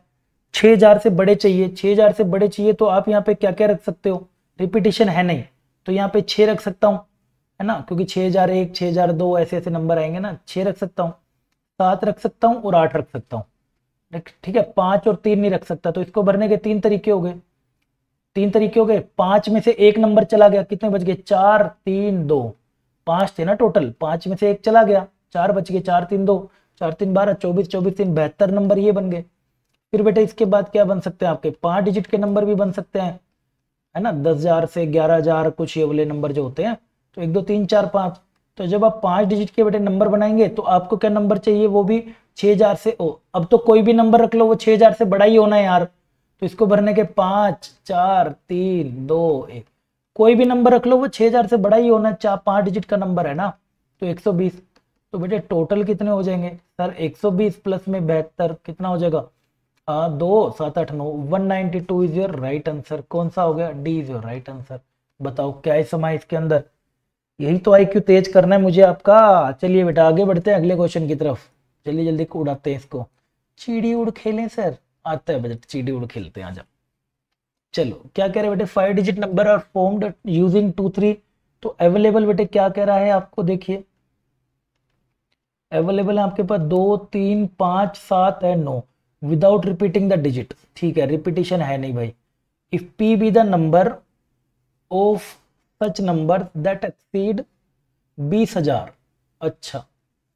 6000 से बड़े चाहिए, 6000 से बड़े चाहिए तो आप यहाँ पे क्या क्या रख सकते हो? रिपीटिशन है नहीं तो यहाँ पे 6 रख सकता हूँ, है ना, क्योंकि 6001 6002 ऐसे ऐसे नंबर आएंगे ना, 6 रख सकता हूँ, 7 रख सकता हूँ और 8 रख सकता हूँ। ठीक है, 5 और 3 नहीं रख सकता, तो इसको भरने के 3 तरीके हो गए, 3 तरीके हो गए। 5 में से एक नंबर चला गया, कितने बच गए? 4 3 2, 5 थे ना टोटल, 5 में से एक चला गया, 4 बच गए, 4 3 2, 4 3 12, 24 24 3 72 नंबर ये बन गए। फिर बेटे इसके बाद क्या बन सकते हैं आपके? 5 डिजिट के नंबर भी बन सकते हैं, है ना, 10,000 से 11,000 कुछ ये वाले नंबर जो होते हैं। तो 1 2 3 4 5। तो जब आप 5 डिजिट के बेटे नंबर बनाएंगे तो आपको क्या नंबर चाहिए? वो भी 6000 से अब तो कोई भी नंबर रख लो, वो 6000 से बड़ा ही होना है यार। तो इसको भरने के 5 4 3 2 1, कोई भी नंबर रख लो वो 6000 से बड़ा ही होना है, 5 डिजिट का नंबर है ना, तो 120। तो बेटे टोटल कितने हो जाएंगे सर? 120 प्लस में 72 कितना हो जाएगा? 2 7 8 9, 192 इज योर राइट आंसर। कौन सा हो गया? D is your right answer. बताओ क्या है समा इसके अंदर? यही तो आईक्यू तेज करना है मुझे आपका। चलिए बेटा आगे बढ़ते हैं अगले क्वेश्चन की तरफ, जल्दी जल्दी उड़ाते हैं इसको। चिड़ी उड़ खेलें सर? आता है बेटा, चिड़ी उड़ खेलते हैं, आ जाओ। चलो क्या कह रहे हैं बेटे? 5 digit number are formed using 2 3। तो अवेलेबल बेटे क्या कह रहा है आपको? देखिए अवेलेबल है आपके पास 2 3 5 7 and 9 without repeating the digit. ठीक है, रिपीटिशन है नहीं भाई। If P be the number of such number that exceed 20,000, अच्छा,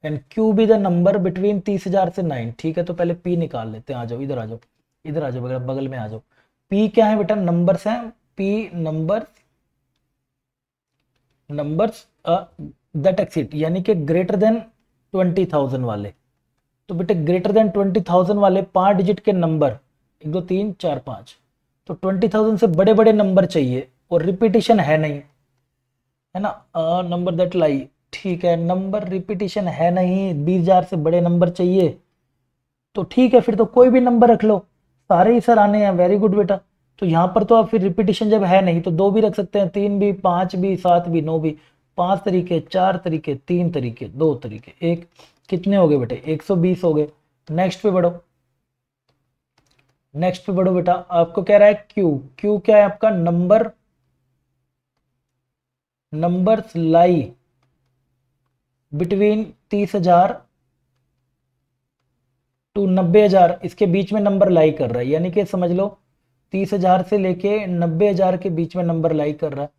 and Q be the number between 30,000 से 9। ठीक है, तो पहले पी निकाल लेते हैं। आ जाओ इधर, आ जाओ इधर, आ जाओ बगल में आ जाओ। पी क्या है बेटा? नंबर्स हैं। पी नंबर्स दैट एक्सीड यानी कि ग्रेटर देन 20,000 वाले। तो बेटे ग्रेटर देन 20,000 वाले 5 डिजिट के नंबर 1 2 3 4 5। तो 20,000 से बड़े बड़े नंबर चाहिए और रिपीटिशन है नहीं, है ना, नंबर दैट लाई। ठीक है, नंबर रिपीटिशन है नहीं, 20,000 से बड़े नंबर चाहिए। तो ठीक है, फिर तो कोई भी नंबर रख लो, सारे ही सर आने हैं। वेरी गुड बेटा। तो यहाँ पर तो आप फिर रिपीटिशन जब है नहीं तो 2 भी रख सकते हैं, 3 भी, 5 भी, 7 भी, 9 भी। 5 तरीके, 4 तरीके, 3 तरीके, 2 तरीके, एक, कितने हो गए बेटे? 120 हो गए। नेक्स्ट पे बढ़ो, नेक्स्ट पे बढ़ो बेटा। आपको कह रहा है क्यू क्या है आपका? नंबर्स लाई बिटवीन 30,000 टू 90,000, इसके बीच में नंबर लाई कर रहा है, यानी कि समझ लो 30,000 से लेके 90,000 के बीच में नंबर लाई कर रहा है।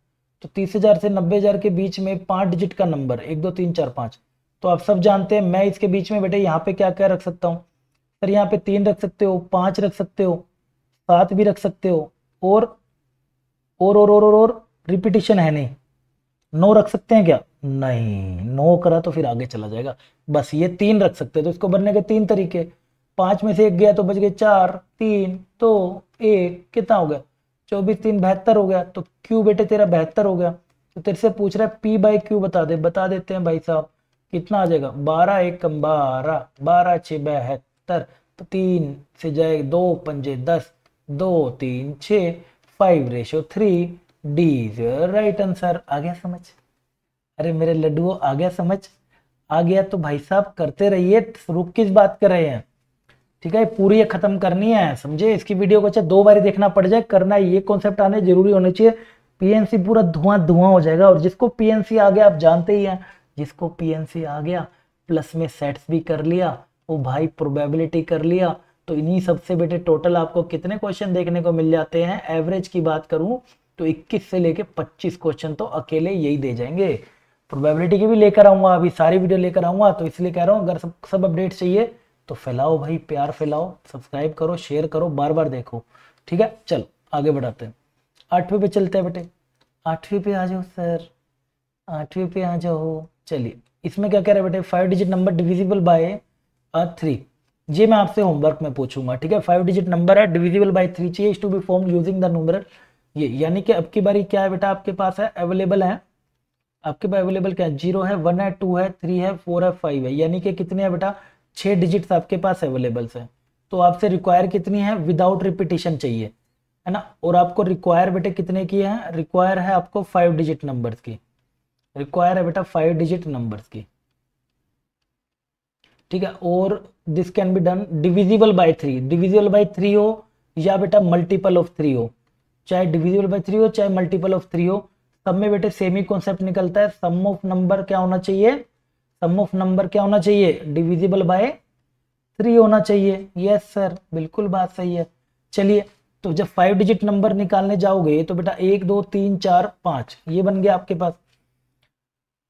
तो 30,000 से 90,000 के बीच में 5 डिजिट का नंबर 1 2 3 4 5। तो आप सब जानते हैं, मैं इसके बीच में बेटे यहाँ पे क्या क्या रख सकता हूँ सर? यहाँ पे 3 रख सकते हो, 5 रख सकते हो, 7 भी रख सकते हो, और और रिपीटिशन है नहीं, नो रख सकते हैं क्या? नहीं, नो करा तो फिर आगे चला जाएगा। बस ये 3 रख सकते हैं, तो इसको बनने के 3 तरीके। 5 में से 1 गया तो बच गए 4, 3, 2, 1, कितना हो गया? 24, 3, 72 हो गया। तो क्यू बेटे तेरा 72 हो गया। तो तेरे से पूछ रहा है पी बाई क्यू बता दे, बता देते हैं भाई साहब। कितना आ जाएगा? 12 एकम 12, 12 6 72, तो 3 से जाए 2 पंजे 10, 2 3 6, 5:3, डी इज राइट आंसर। आ गया समझ? अरे मेरे लड्डुओं, आ गया समझ? आ गया तो भाई साहब करते रहिए, रुक किस बात कर रहे हैं? ठीक है, पूरी ये खत्म करनी है, समझे? इसकी वीडियो को चाहे 2 बार देखना पड़ जाए, करना है, ये कॉन्सेप्ट आने जरूरी होने चाहिए। पीएनसी पूरा धुआं धुआं हो जाएगा। और जिसको पीएनसी आ गया, आप जानते ही हैं, जिसको पीएनसी आ गया प्लस में सेट्स भी कर लिया, वो भाई प्रोबेबिलिटी कर लिया, तो इन्हीं सबसे बेटे टोटल आपको कितने क्वेश्चन देखने को मिल जाते हैं? एवरेज की बात करूं तो 21 से लेके 25 क्वेश्चन तो अकेले यही दे जाएंगे। प्रोबेबिलिटी की भी लेकर आऊंगा, अभी सारी वीडियो लेकर आऊंगा, तो इसलिए कह रहा हूँ अगर सब अपडेट चाहिए तो फैलाओ भाई, प्यार फैलाओ, सब्सक्राइब करो, शेयर करो, बार बार देखो। ठीक है, चलो आगे बढ़ाते हैं। 8वीं पे चलते हैं बेटे। 8वीं पे आ जाओ सर, 8वीं पे आ जाओ। चलिए, इसमें क्या कह रहे हैं बेटे? 5 डिजिट नंबर डिविजिबल बाय 3। ये मैं आपसे होमवर्क में पूछूंगा। ठीक है, 5 डिजिट नंबर है, डिविजिबल बाय 3 चाहिए, is to be form using the numeral. ये यानी कि अब की बारी क्या है बेटा? आपके पास है अवेलेबल है, आपके पास अवेलेबल क्या है? 0 है, 1 है, 2 है, 3 है, 4 है, 5 है। यानी कि कितने हैं बेटा? 6 डिजिट्स आपके पास अवेलेबल है। तो आपसे रिक्वायर कितनी है? विदाउट रिपीटिशन चाहिए, है ना? और आपको रिक्वायर बेटे कितने की है? रिक्वायर है आपको 5 डिजिट नंबर्स की, रिक्वायर है बेटा 5 डिजिट नंबर्स की। ठीक है, और this can be done divisible by 3, divisible by 3 हो या बेटा मल्टीपल ऑफ 3 हो, चाहे डिविजिबल बाय 3 हो चाहे मल्टीपल ऑफ 3 हो, सब में बेटे सेम ही कॉन्सेप्ट निकलता है। सम ऑफ नंबर क्या होना चाहिए? सम ऑफ नंबर क्या होना चाहिए? डिविजिबल बाय 3 होना चाहिए। यस सर, बिल्कुल बात सही है। चलिए, तो जब 5 डिजिट नंबर निकालने जाओगे तो बेटा 1 2 3 4 5 ये बन गया आपके पास।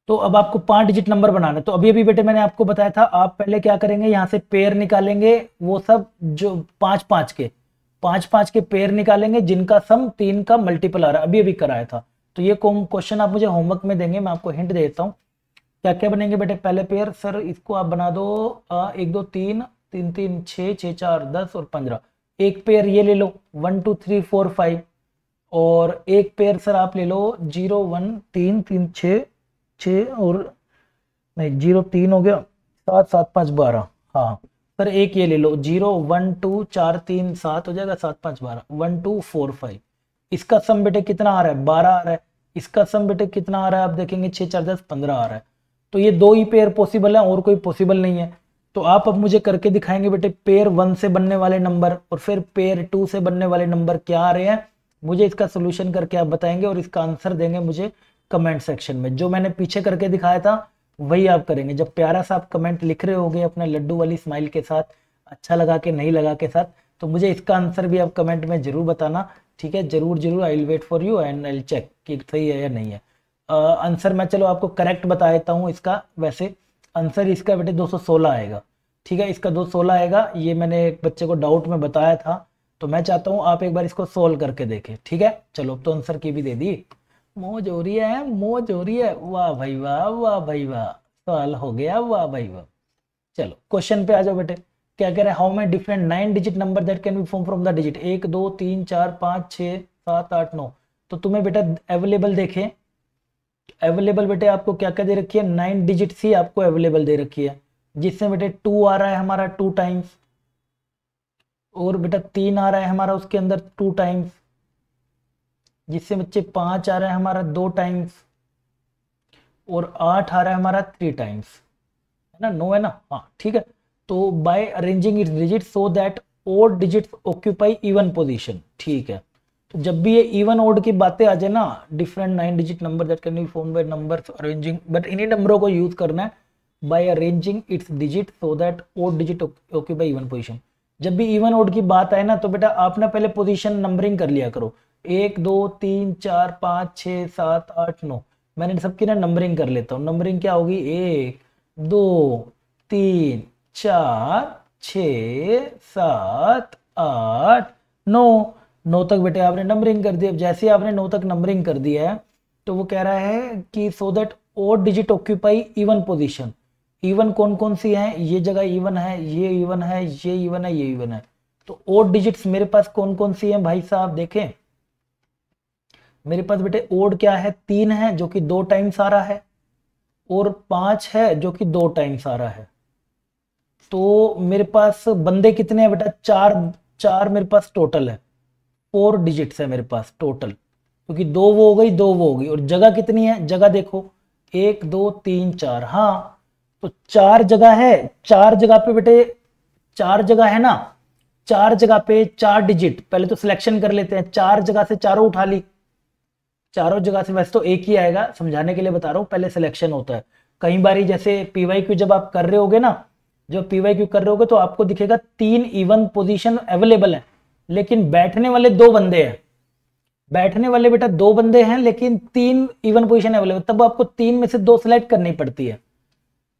तो अब आपको 5 डिजिट नंबर बनाना है। तो अभी अभी बेटे मैंने आपको बताया था, आप पहले क्या करेंगे? यहाँ से पेयर निकालेंगे, वो सब जो 5 5 के 5 5 के पेयर निकालेंगे जिनका सम 3 का मल्टीपल आ रहा है, अभी अभी कराया था। तो ये क्वेश्चन आप मुझे होमवर्क में देंगे, मैं आपको हिंट देता हूँ क्या क्या बनेंगे बेटे। पहले पेयर सर इसको आप बना दो 1 2 3 3 3 6 6 4 10 और 15। एक पेयर ये ले लो 1 2 3 4 5, और एक पेयर सर आप ले लो 0 1 3 3 6 6 और नहीं 0 3 हो गया, 7 7 5 12। हाँ सर, एक ये ले लो 0 1 2 4 3 7 हो जाएगा, 7 5 12 1 2 4 5। इसका सम बेटे कितना आ रहा है? 12 आ रहा है। इसका सम बेटे कितना आ रहा है? आप देखेंगे 6 4 10 15 आ रहा है। तो ये 2 ही पेयर पॉसिबल है, और कोई पॉसिबल नहीं है। तो आप अब मुझे करके दिखाएंगे बेटे पेयर 1 से बनने वाले नंबर और फिर पेयर 2 से बनने वाले नंबर क्या आ रहे हैं, मुझे इसका सोल्यूशन करके आप बताएंगे और इसका आंसर देंगे मुझे कमेंट सेक्शन में। जो मैंने पीछे करके दिखाया था वही आप करेंगे। जब प्यारा सा आप कमेंट लिख रहे होगे अपने लड्डू वाली स्माइल के साथ, अच्छा लगा के नहीं लगा के साथ, तो मुझे इसका आंसर भी आप कमेंट में जरूर बताना। ठीक है, जरूर जरूर, I will wait for you and I will check कि सही है या नहीं है। आंसर मैं चलो आपको करेक्ट बता देता हूँ इसका। वैसे आंसर इसका बेटे 216 आएगा। ठीक है, इसका 216 आएगा, ये मैंने एक बच्चे को डाउट में बताया था, तो मैं चाहता हूँ आप एक बार इसको सोल्व करके देखें। ठीक है, चलो अब तो आंसर की भी दे दी। मौज हो रही है, मौज हो रही है, वाह भाई वाह, वाह भाई वाह, सवाल हो गया, वाह भाई वाह। चलो क्वेश्चन पे आ जाओ बेटे। क्या कह रहे हैं? How many different 9 digit number that can be form from the digit 1 2 3 4 5 6 7 8 9। तो तुम्हें बेटा अवेलेबल देखे, अवेलेबल बेटे आपको क्या क्या दे रखी है? 9 डिजिट सी आपको अवेलेबल दे रखी है, जिससे बेटे 2 आ रहा है हमारा 2 टाइम्स, और बेटा 3 आ रहा है हमारा उसके अंदर 2 टाइम्स, जिससे बच्चे 5 आ रहा है हमारा 2 टाइम्स, और 8 आ रहा है हमारा 3 टाइम्स, है ना? 9 है ना? हाँ ठीक है। तो by arranging its digit so that odd digits occupy even position. ठीक है, तो जब भी ये इवन ओड की बातें आ जाए ना, different 9 digit number that can be formed by numbers arranging, but इन्हीं नंबरों को यूज करना है by arranging its digit so that odd digit occupy even position. जब भी इवन ओड की बात आए ना, तो बेटा आप ना पहले पोजीशन नंबरिंग कर लिया करो, 1 2 3 4 5 6 7 8 9। मैंने सबकी ना नंबरिंग कर लेता हूँ। नंबरिंग क्या होगी? 1 2 3 4 6 7 8 9। 9 तक बेटे आपने नंबरिंग कर दी। अब जैसे ही आपने 9 तक नंबरिंग कर दिया है तो वो कह रहा है कि so that odd digit occupy even position. Even कौन कौन सी हैं, ये जगह इवन है, ये इवन है, ये इवन है, ये इवन है। तो ओड डिजिट्स मेरे पास कौन कौन सी हैं भाई साहब, देखें मेरे पास बेटे ओड क्या है, 3 है जो कि 2 टाइम्स आ रहा है, और 5 है जो कि 2 टाइम्स आ रहा है। तो मेरे पास बंदे कितने हैं बेटा, 4 मेरे पास टोटल है, 4 डिजिट्स है मेरे पास टोटल, क्योंकि 2 वो हो गई, 2 वो हो गई। और जगह कितनी है, जगह देखो 1 2 3 4, हाँ तो 4 जगह है। 4 जगह पे बेटे 4 जगह है ना, 4 जगह पे 4 डिजिट, पहले तो सिलेक्शन कर लेते हैं। 4 जगह से चारों उठा ली, चारों जगह से वैसे तो एक ही आएगा, समझाने के लिए बता रहा हूँ, पहले सिलेक्शन होता है। कई बारी जैसे पीवाईक्यू जब आप कर रहे होगे ना, जब पीवाईक्यू कर रहे होगे तो आपको दिखेगा 3 इवन पोजीशन अवेलेबल है, लेकिन बैठने वाले 2 बंदे हैं। बैठने वाले बेटा 2 बंदे हैं लेकिन 3 इवन पोजीशन अवेलेबल, तब आपको 3 में से 2 सिलेक्ट करनी पड़ती है।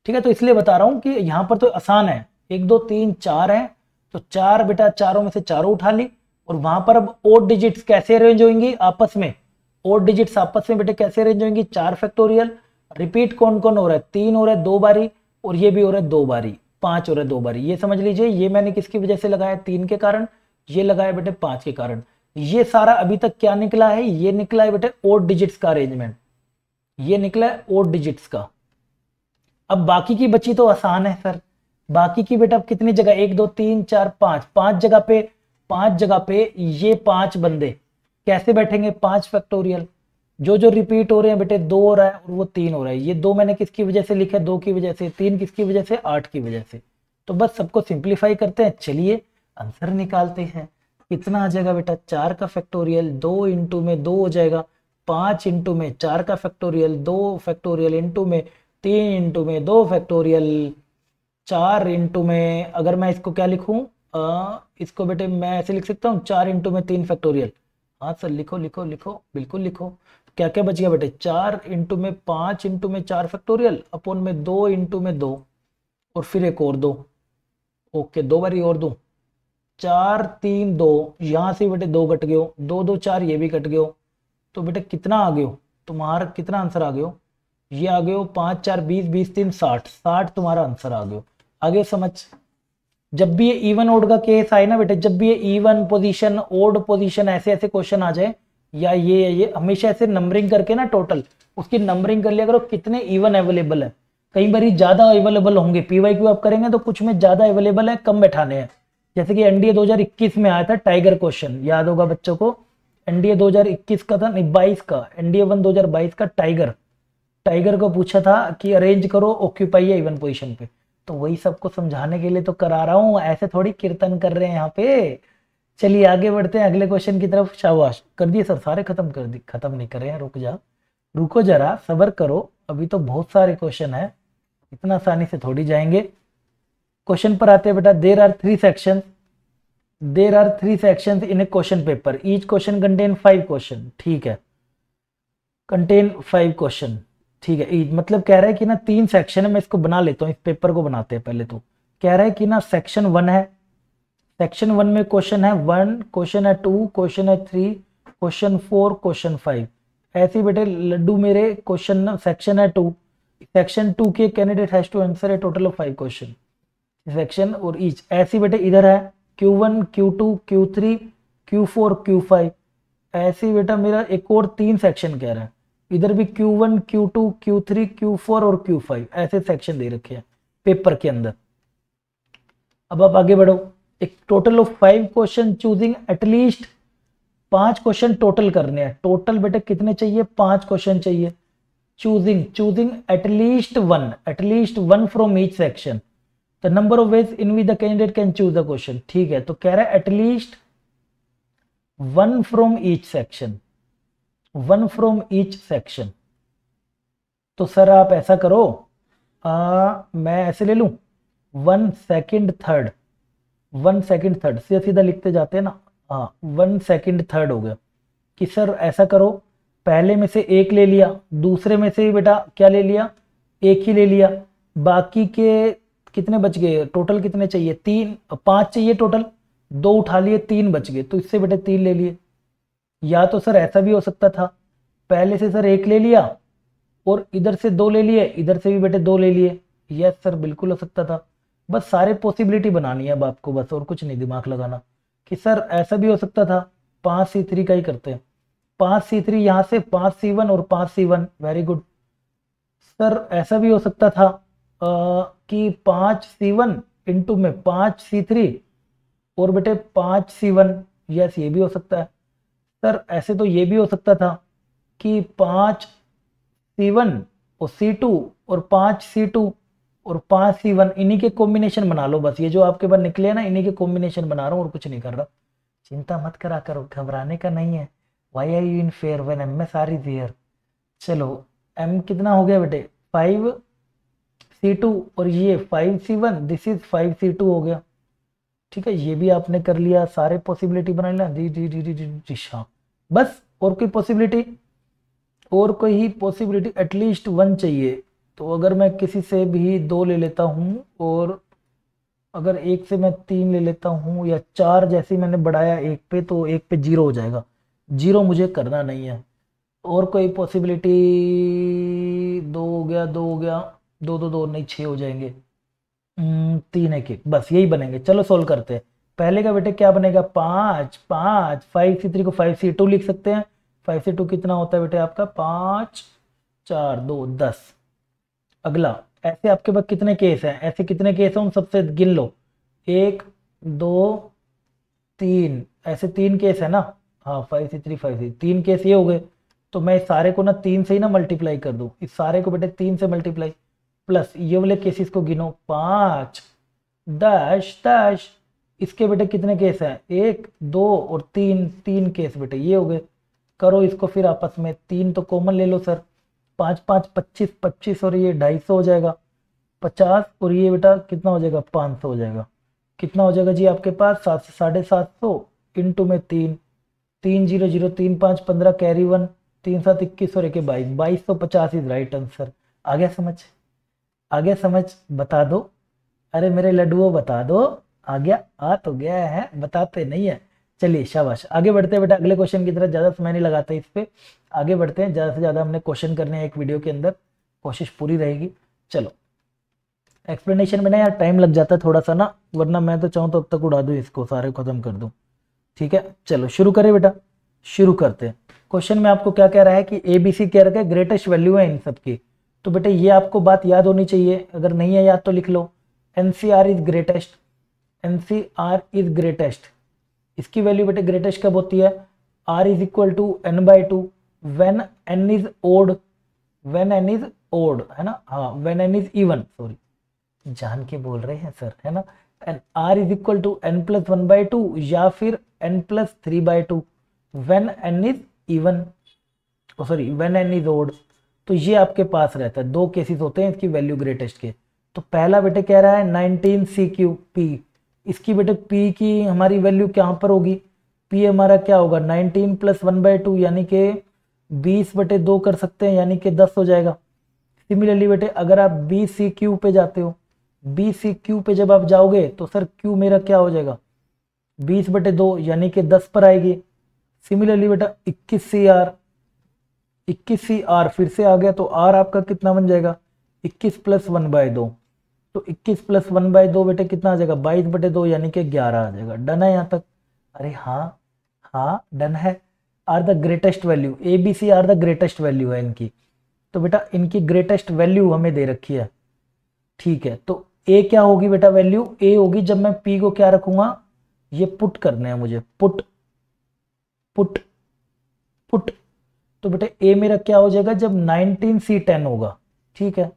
ठीक है, तो इसलिए बता रहा हूं कि यहां पर तो आसान है, 1 2 3 4 है, तो 4 बेटा चारों में से चारों उठा ली। और वहां पर अब ओड डिजिट्स कैसे अरेंज होंगी आपस में, ओड डिजिट्स आपस में बेटे कैसे अरेंज होंगी, 4 फैक्टोरियल। रिपीट कौन कौन हो रहा है, 3 हो रहा है 2 बारी, और ये भी हो रहा है 2 बारी, 5 हो रहा है 2 बारी। ये समझ लीजिए, ये मैंने किसकी वजह से लगाया, 3 के कारण, ये लगाया बेटे 5 के कारण। ये सारा अभी तक क्या निकला है, ये निकला है बेटे ओड डिजिट्स का अरेंजमेंट, ये निकला है ओड डिजिट्स का। अब बाकी की बची तो आसान है सर, बाकी की बेटा अब कितनी जगह, 1 2 3 4 5, 5 जगह पे, 5 जगह पे ये 5 बंदे कैसे बैठेंगे, 5 फैक्टोरियल। जो जो रिपीट हो रहे हैं बेटे 2 हो रहा है और वो 3 हो रहा है। ये 2 मैंने किसकी वजह से लिखा है, 2 की वजह से, 3 किसकी वजह से, 8 की वजह से। तो बस सबको सिंप्लीफाई करते हैं, चलिए आंसर निकालते हैं। कितना आ जाएगा बेटा, 4 का फैक्टोरियल 2 इंटू में 2 हो जाएगा, 5 इंटू में 4 का फैक्टोरियल 2 फैक्टोरियल इंटू में 3 इंटू में 2 फैक्टोरियल 4 इंटू में, अगर मैं इसको क्या लिखूं, इसको बेटे मैं ऐसे लिख सकता हूँ 4 इंटू में 3 फैक्टोरियल। हाँ सर लिखो लिखो लिखो, बिल्कुल लिखो। क्या क्या बच गया बेटे, 4 इंटू में 5 इंटू में 4 फैक्टोरियल अपॉन में 2 इंटू में 2, और फिर एक और 2, ओके 2 बारी और दूं, 4 3 2, यहाँ से बेटे 2 कट गयो, 2 2 4, ये भी कट गयो। तो बेटे कितना आ गयो तुम्हारा, कितना आंसर आ गयो, ये आ गयो 5 4 20 20 3 60, 60 तुम्हारा आंसर आ गयो। आगे समझ, जब भी ये इवन ओड का केस आए ना बेटे, जब भी ये इवन पोजीशन ओड पोजीशन ऐसे ऐसे क्वेश्चन आ जाए, या ये हमेशा ऐसे नंबरिंग करके ना टोटल उसकी नंबरिंग कर लिया करो, कितने इवन अवेलेबल है। कई बार ज्यादा अवेलेबल होंगे, पीवाईक्यू आप करेंगे तो कुछ में ज्यादा अवेलेबल है, कम बैठाने हैं। जैसे कि एनडीए 2021 में आया था टाइगर क्वेश्चन, याद होगा बच्चों को, एनडीए 2021 का था, नहीं 22 का, एनडीए 1 2022 का टाइगर को पूछा था कि अरेंज करो ऑक्यूपाई है इवन पोजीशन पे। तो वही सबको समझाने के लिए तो करा रहा हूँ, ऐसे थोड़ी कीर्तन कर रहे हैं यहाँ पे। चलिए आगे बढ़ते हैं अगले क्वेश्चन की तरफ। शाबाश, कर दिए सर सारे, खत्म कर दी, खत्म नहीं कर रहे हैं, रुको जरा सबर करो, अभी तो बहुत सारे क्वेश्चन है, इतना आसानी से थोड़ी जाएंगे। क्वेश्चन पर आते हैं बेटा, there are 3 sections in a question paper, each question contain 5 question, ठीक है, कंटेन 5 क्वेश्चन, ठीक है। मतलब कह रहा है कि ना 3 सेक्शन है, मैं इसको बना लेता हूँ, इस पेपर को बनाते हैं पहले। तो कह रहा है कि ना सेक्शन 1 है, सेक्शन 1 में क्वेश्चन है 1, क्वेश्चन है 2, क्वेश्चन है 3, क्वेश्चन 4, क्वेश्चन 5। ऐसे बेटे लड्डू मेरे क्वेश्चन सेक्शन है 2, सेक्शन 2 के candidate has to answer a total of 5 question section और ईच। ऐसी बेटे इधर है Q1, Q2, Q3, Q4, Q5। ऐसे बेटा मेरा एक और 3 सेक्शन कह रहा है, इधर भी Q1, Q2, Q3, Q4 और Q5 ऐसे सेक्शन दे रखे हैं पेपर के अंदर। अब आप आगे बढ़ो, एक total of 5 question choosing at least 5 question total करने हैं। टोटल बेटे कितने चाहिए, 5 क्वेश्चन चाहिए। Choosing at least one from each section, the number of ways in which the candidate can choose the question, ठीक है। तो कह रहा है एटलीस्ट 1 फ्रॉम ईच सेक्शन। तो सर आप ऐसा करो, मैं ऐसे ले लूं 1 2nd 3rd, 1 2nd 3rd, सीधा सीधा लिखते जाते हैं ना, हाँ 1 2nd 3rd हो गया। कि सर ऐसा करो, पहले में से एक ले लिया, दूसरे में से बेटा क्या ले लिया, एक ही ले लिया, बाकी के कितने बच गए, टोटल कितने चाहिए, 5 चाहिए टोटल, 2 उठा लिए, 3 बच गए, तो इससे बेटे 3 ले लिए। या तो सर ऐसा भी हो सकता था, पहले से सर एक ले लिया और इधर से दो ले लिए, इधर से भी बेटे दो ले लिए। यस सर बिल्कुल हो सकता था। बस सारे पॉसिबिलिटी बनानी है अब आपको, बस और कुछ नहीं दिमाग लगाना। कि सर ऐसा भी हो सकता था, 5C3 का ही करते हैं। 5C3 यहाँ से 5C1 और 5C1, वेरी गुड। सर ऐसा भी हो सकता था कि 5C1 इंटू में 5C3 और बेटे 5C1। यस ये भी हो सकता है। सर ऐसे तो ये भी हो सकता था कि 5C1 और C2 और 5C2 और 5C1, इन्हीं के कॉम्बिनेशन बना लो बस। ये जो आपके पास निकले ना, इन्हीं के कॉम्बिनेशन बना रहा हूँ और कुछ नहीं कर रहा। चिंता मत करा करो, घबराने का नहीं है। Why are you unfair when M S R is here. चलो एम कितना हो गया बेटे, 5C2 और ये 5C1, दिस इज 5C2 हो गया। ठीक है, ये भी आपने कर लिया, सारे पॉसिबिलिटी बना लिया। जी जी जी जी जी जी हाँ। बस और कोई पॉसिबिलिटी, और कोई ही पॉसिबिलिटी एटलीस्ट वन चाहिए। तो अगर मैं किसी से भी दो ले लेता हूँ और अगर एक से मैं तीन ले लेता हूँ या चार, जैसे मैंने बढ़ाया एक पे तो एक पे जीरो हो जाएगा। जीरो मुझे करना नहीं है। और कोई पॉसिबिलिटी, दो हो गया, दो हो गया, दो दो दो नहीं, छः हो जाएंगे। तीन है कि बस यही बनेंगे। चलो सोल्व करते हैं। पहले का बेटे क्या बनेगा, 5 5C3 को 5C2 लिख सकते हैं। 5C2 कितना होता है बेटे आपका, 5 4 2 10। अगला, ऐसे आपके पास कितने केस हैं, ऐसे कितने केस हैं उन सबसे गिन लो। 1 2 3, ऐसे 3 केस है ना। हाँ 5C3 5C, 3 केस ये हो गए। तो मैं इस सारे को ना 3 से ही ना मल्टीप्लाई कर दूं, इस सारे को बेटे 3 से मल्टीप्लाई, प्लस ये वाले केसेस को गिनो, 5 डैश डैश। इसके बेटे कितने केस हैं, 1 2 और 3, 3 केस बेटे ये हो गए। करो इसको फिर आपस में, 3 तो कॉमन ले लो सर। 5 5 25, 25 और ये 250 हो जाएगा। 50 और ये बेटा कितना हो जाएगा, 500 हो जाएगा। कितना हो जाएगा जी आपके पास, 750 इंटू में 3, 3 0 0 3 5 15 कैरी 1, 3 7 21 और 1 22, 2250 इज राइट आंसर। आ गया समझ, आ गया समझ, बता दो। अरे मेरे लड्डुओं बता दो। आ गया, आ तो गया है, बताते नहीं है। चलिए शाबाश, आगे बढ़ते हैं बेटा अगले क्वेश्चन की तरफ। ज़्यादा समय नहीं लगाते इस पे, आगे बढ़ते हैं। ज़्यादा से ज़्यादा हमने क्वेश्चन करने हैं एक वीडियो के अंदर, कोशिश पूरी रहेगी। चलो एक्सप्लेनेशन में ना यार टाइम लग जाता है थोड़ा सा ना, वरना मैं तो चाहूँ तो अब तक उड़ा दूँ इसको, सारे खत्म कर दूँ। ठीक है चलो शुरू करें बेटा, शुरू करते हैं। क्वेश्चन में आपको क्या कह रहा है कि ABC कह रखा है ग्रेटेस्ट वैल्यू है इन सबकी। तो बेटे ये आपको बात याद होनी चाहिए, अगर नहीं है याद तो लिख लो। NCR is greatest, NCR is greatest. इसकी वैल्यू बेटे ग्रेटेस्ट कब होती है, R is equal to n/2 when n is odd, when n is odd है ना, हाँ when n is even, sorry जान के बोल रहे हैं सर है ना। And R is equal to n+1/2 या फिर n+3/2 when n is even, sorry when n is odd. तो ये आपके पास रहता है, दो केसेस होते हैं इसकी वैल्यू ग्रेटेस्ट के। तो पहला बेटे कह रहा है 19CQP, इसकी बेटे P की हमारी वैल्यू कहाँ पर होगी, P हमारा क्या होगा 19 + 1/2 यानी कि 20/2 कर सकते हैं, यानी कि 10 हो जाएगा। सिमिलरली बेटे अगर आप BCQ पे जाते हो, BCQ पे जब आप जाओगे तो सर Q मेरा क्या हो जाएगा 20/2 यानी कि 10 पर आएगी। सिमिलरली बेटा 21CR, 21CR फिर से आ गया, तो R आपका कितना बन जाएगा 21 + 1/2। तो 21 + 1/2 बेटे कितना आ जाएगा 22/2 यानी कि 11 आ जाएगा। डन है यहाँ तक, अरे हाँ हाँ डन है। Are the greatest value, ABC are the greatest value है इनकी। तो बेटा इनकी ग्रेटेस्ट वैल्यू हमें दे रखी है, ठीक है। तो A क्या होगी बेटा वैल्यू, A होगी जब मैं P को क्या रखूंगा, ये पुट करने हैं मुझे, पुट पुट पुट। तो बेटा A मेरा क्या हो जाएगा जब 19C10 होगा, ठीक है।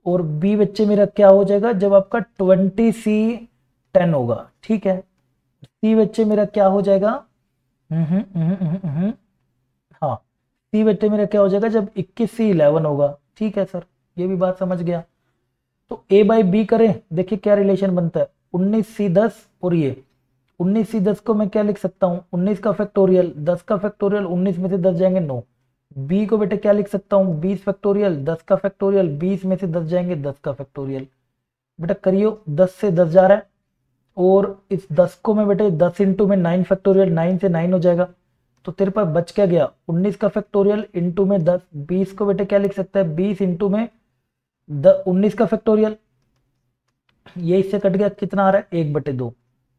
और B बच्चे मेरा क्या हो जाएगा जब आपका 20C10 होगा, ठीक है। C बच्चे मेरा क्या हो जाएगा, हाँ C बच्चे मेरा क्या हो जाएगा जब 21C11 होगा, ठीक है सर, ये भी बात समझ गया। तो A/B करें, देखिए क्या रिलेशन बनता है, 19C10 और ये 19C10 को मैं क्या लिख सकता हूँ 19 का फैक्टोरियल, 10 का फैक्टोरियल, 19 में से 10 जाएंगे 9। B को बेटे क्या लिख सकता हूँ 20 फैक्टोरियल, 10 का फैक्टोरियल, 20 में से 10 जाएंगे 10 का फैक्टोरियल। बेटा करियो 10 से 10 जा रहा है और इस 10 को मैं बेटे 10 इंटू में 9 फैक्टोरियल, 9 से 9 हो जाएगा। तो तेरे पास बच क्या गया 19 का फैक्टोरियल इंटू में 10, 20 को बेटे क्या लिख सकता है 20 इंटू में 19 का फैक्टोरियल, ये इससे कट गया, कितना आ रहा है 1/2।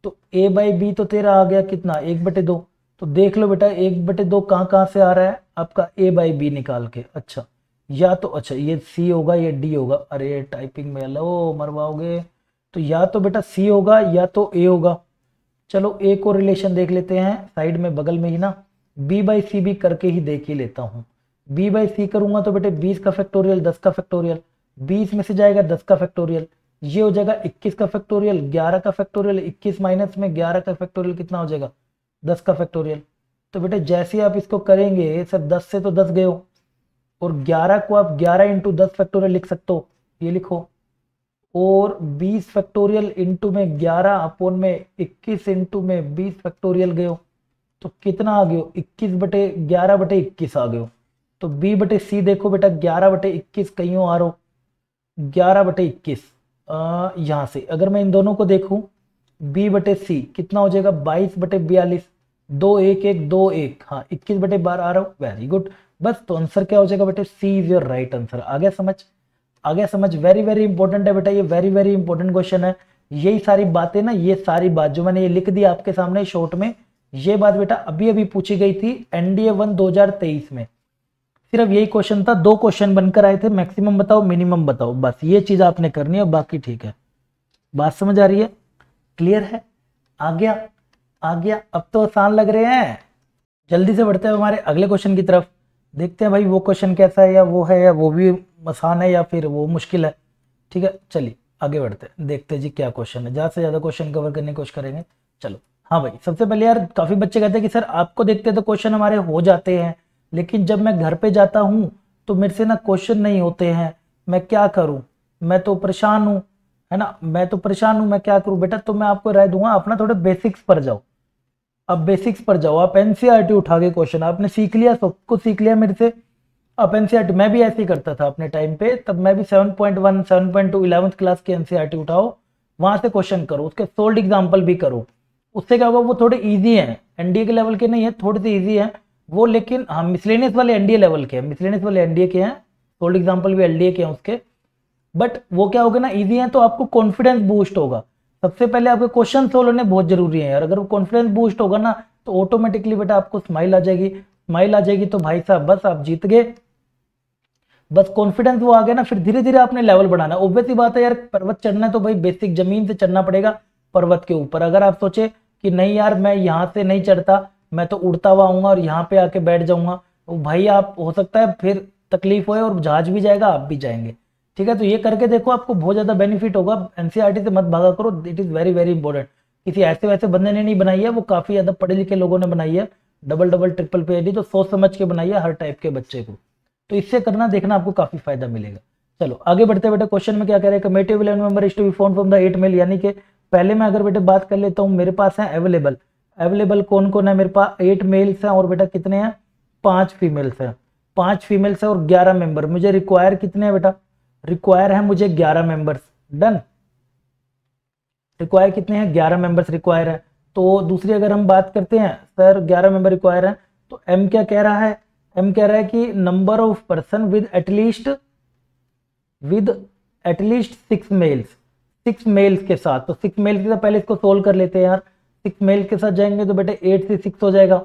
तो a बाई बी तो तेरा आ गया कितना 1/2। तो देख लो बेटा 1/2 कहाँ से आ रहा है आपका a बाई बी निकाल के। अच्छा या तो अच्छा ये c होगा ये d होगा, अरे टाइपिंग में लो मरवाओगे। तो या तो बेटा c होगा या तो a होगा। चलो a को रिलेशन देख लेते हैं साइड में बगल में ही ना, b बाई सी भी करके ही देख ही लेता हूँ। b बाई सी करूंगा तो बेटे 20 का फैक्टोरियल 10 का फैक्टोरियल, 20 में से जाएगा 10 का फैक्टोरियल, ये हो जाएगा 21 का फैक्टोरियल, 11 का फैक्टोरियल, 21 माइनस में 11 का फैक्टोरियल कितना हो जाएगा 10 का फैक्टोरियल। तो बेटे जैसे ही आप इसको करेंगे सर 10 से तो 10 गए हो, और 11 को आप 11 इंटू 10 फैक्टोरियल लिख सकते हो, ये लिखो। और 20 फैक्टोरियल इंटू में 11 अपोन में 21 इंटू में 20 फैक्टोरियल गए हो, तो कितना आ गए हो 21/11/21 आ गए हो। तो b बटे सी देखो बेटा 11/21 कहीं आ रहा हो 11/21। यहाँ से अगर मैं इन दोनों को देखूं b बटे सी कितना हो जाएगा 22/42, 2 1 1 2 1, हाँ 21/12 आ रहा हूँ, वेरी गुड। बस तो आंसर क्या हो जाएगा बेटे सी इज योर राइट आंसर। आ गया समझ, आ गया समझ, वेरी वेरी इंपॉर्टेंट है बेटा, ये वेरी वेरी इंपॉर्टेंट क्वेश्चन है। यही सारी बातें ना, ये सारी बात जो मैंने ये लिख दी आपके सामने शॉर्ट में, ये बात बेटा अभी अभी पूछी गई थी एनडीए 1 2023 में। सिर्फ यही क्वेश्चन था, 2 क्वेश्चन बनकर आए थे, मैक्सिमम बताओ मिनिमम बताओ, बस ये चीज आपने करनी है, बाकी ठीक है। बात समझ आ रही है, क्लियर है, आ गया आ गया, अब तो आसान लग रहे हैं। जल्दी से बढ़ते हैं हमारे अगले क्वेश्चन की तरफ, देखते हैं भाई वो क्वेश्चन कैसा है, या वो भी आसान है या फिर वो मुश्किल है। ठीक है चलिए आगे बढ़ते हैं, देखते हैं जी क्या क्वेश्चन है, ज्यादा से ज्यादा क्वेश्चन कवर करने की कोशिश करेंगे। चलो हाँ भाई, सबसे पहले यार काफी बच्चे कहते हैं कि सर आपको देखते तो क्वेश्चन हमारे हो जाते हैं, लेकिन जब मैं घर पे जाता हूँ तो मेरे से ना क्वेश्चन नहीं होते हैं, मैं क्या करूँ, मैं तो परेशान हूँ, है ना, मैं तो परेशान हूँ, मैं क्या करूँ। बेटा तो मैं आपको राय दूंगा अपना थोड़े बेसिक्स पर जाओ, अब बेसिक्स पर जाओ, आप एनसीईआरटी उठा के क्वेश्चन आपने सीख लिया, सब कुछ सीख लिया मेरे से, आप एनसीईआरटी, मैं भी ऐसे ही करता था अपने टाइम पे, तब मैं भी 7.1 7.2 11th क्लास के एनसीईआरटी उठाओ, वहां से क्वेश्चन करो, उसके सोल्ड एग्जाम्पल भी करो, उससे क्या होगा वो थोड़े इजी हैं, एनडीए के लेवल के नहीं है, थोड़े से इजी है वो, लेकिन हम मिसलेनियस वाले एनडीए लेवल के हैं, मिसलेनियस वाले एनडीए के हैं, सोल्ड एग्जाम्पल भी एलडीए के हैं उसके, बट वो क्या होगा ना इजी है तो आपको कॉन्फिडेंस बूस्ट होगा। सबसे पहले आपके क्वेश्चन सोल्व होने बहुत जरूरी है यार, अगर वो कॉन्फिडेंस बूस्ट होगा ना तो ऑटोमेटिकली बेटा आपको स्माइल आ जाएगी, स्माइल आ जाएगी तो भाई साहब बस आप जीत गए, बस कॉन्फिडेंस वो आ गया ना, फिर धीरे धीरे आपने लेवल बढ़ाना। ऑब्वियस सी बात है यार, पर्वत चढ़ना है तो भाई बेसिक जमीन से चढ़ना पड़ेगा पर्वत के ऊपर। अगर आप सोचे कि नहीं यार मैं यहाँ से नहीं चढ़ता, मैं तो उड़ता हुआ आऊंगा और यहाँ पे आके बैठ जाऊंगा, तो भाई आप हो सकता है फिर तकलीफ होए और जहाज भी जाएगा आप भी जाएंगे। ठीक है, तो ये करके देखो आपको बहुत ज्यादा बेनिफिट होगा। एनसीईआरटी से मत भागा करो, it is very very important. किसी ऐसे वैसे बंदे ने नहीं बनाई है, वो काफी ज्यादा पढ़े लिखे लोगों ने बनाई है, डबल डबल ट्रिपल पीएचडी, तो सोच समझ के बनाई है हर टाइप के बच्चे को, तो इससे करना देखना आपको काफी फायदा मिलेगा। चलो आगे बढ़ते बेटे, क्वेश्चन में क्या कह रहे हैं, committee of 11 member is to be form from the 8 male, यानी कि पहले मैं अगर बेटे बात कर लेता हूँ, मेरे पास है अवेलेबल, अवेलेबल कौन कौन है मेरे पास 8 मेल्स हैं और बेटा कितने हैं 5 फीमेल्स हैं, 5 फीमेल्स है और 11 मेंबर, मुझे रिक्वायर कितने हैं बेटा, रिक्वायर है मुझे 11 मेंबर्स, डन, रिक्वायर कितने हैं 11 मेंबर्स रिक्वायर है। तो दूसरी अगर हम बात करते हैं सर 11 मेंबर रिक्वायर है, तो एम क्या कह रहा है, एम कह रहा है कि number of person with at least 6 males, 6 males के साथ, तो 6 मेल्स के साथ पहले इसको सोल्व कर लेते हैं यार, 6 मेल के साथ जाएंगे तो बेटे 8 से 6 हो जाएगा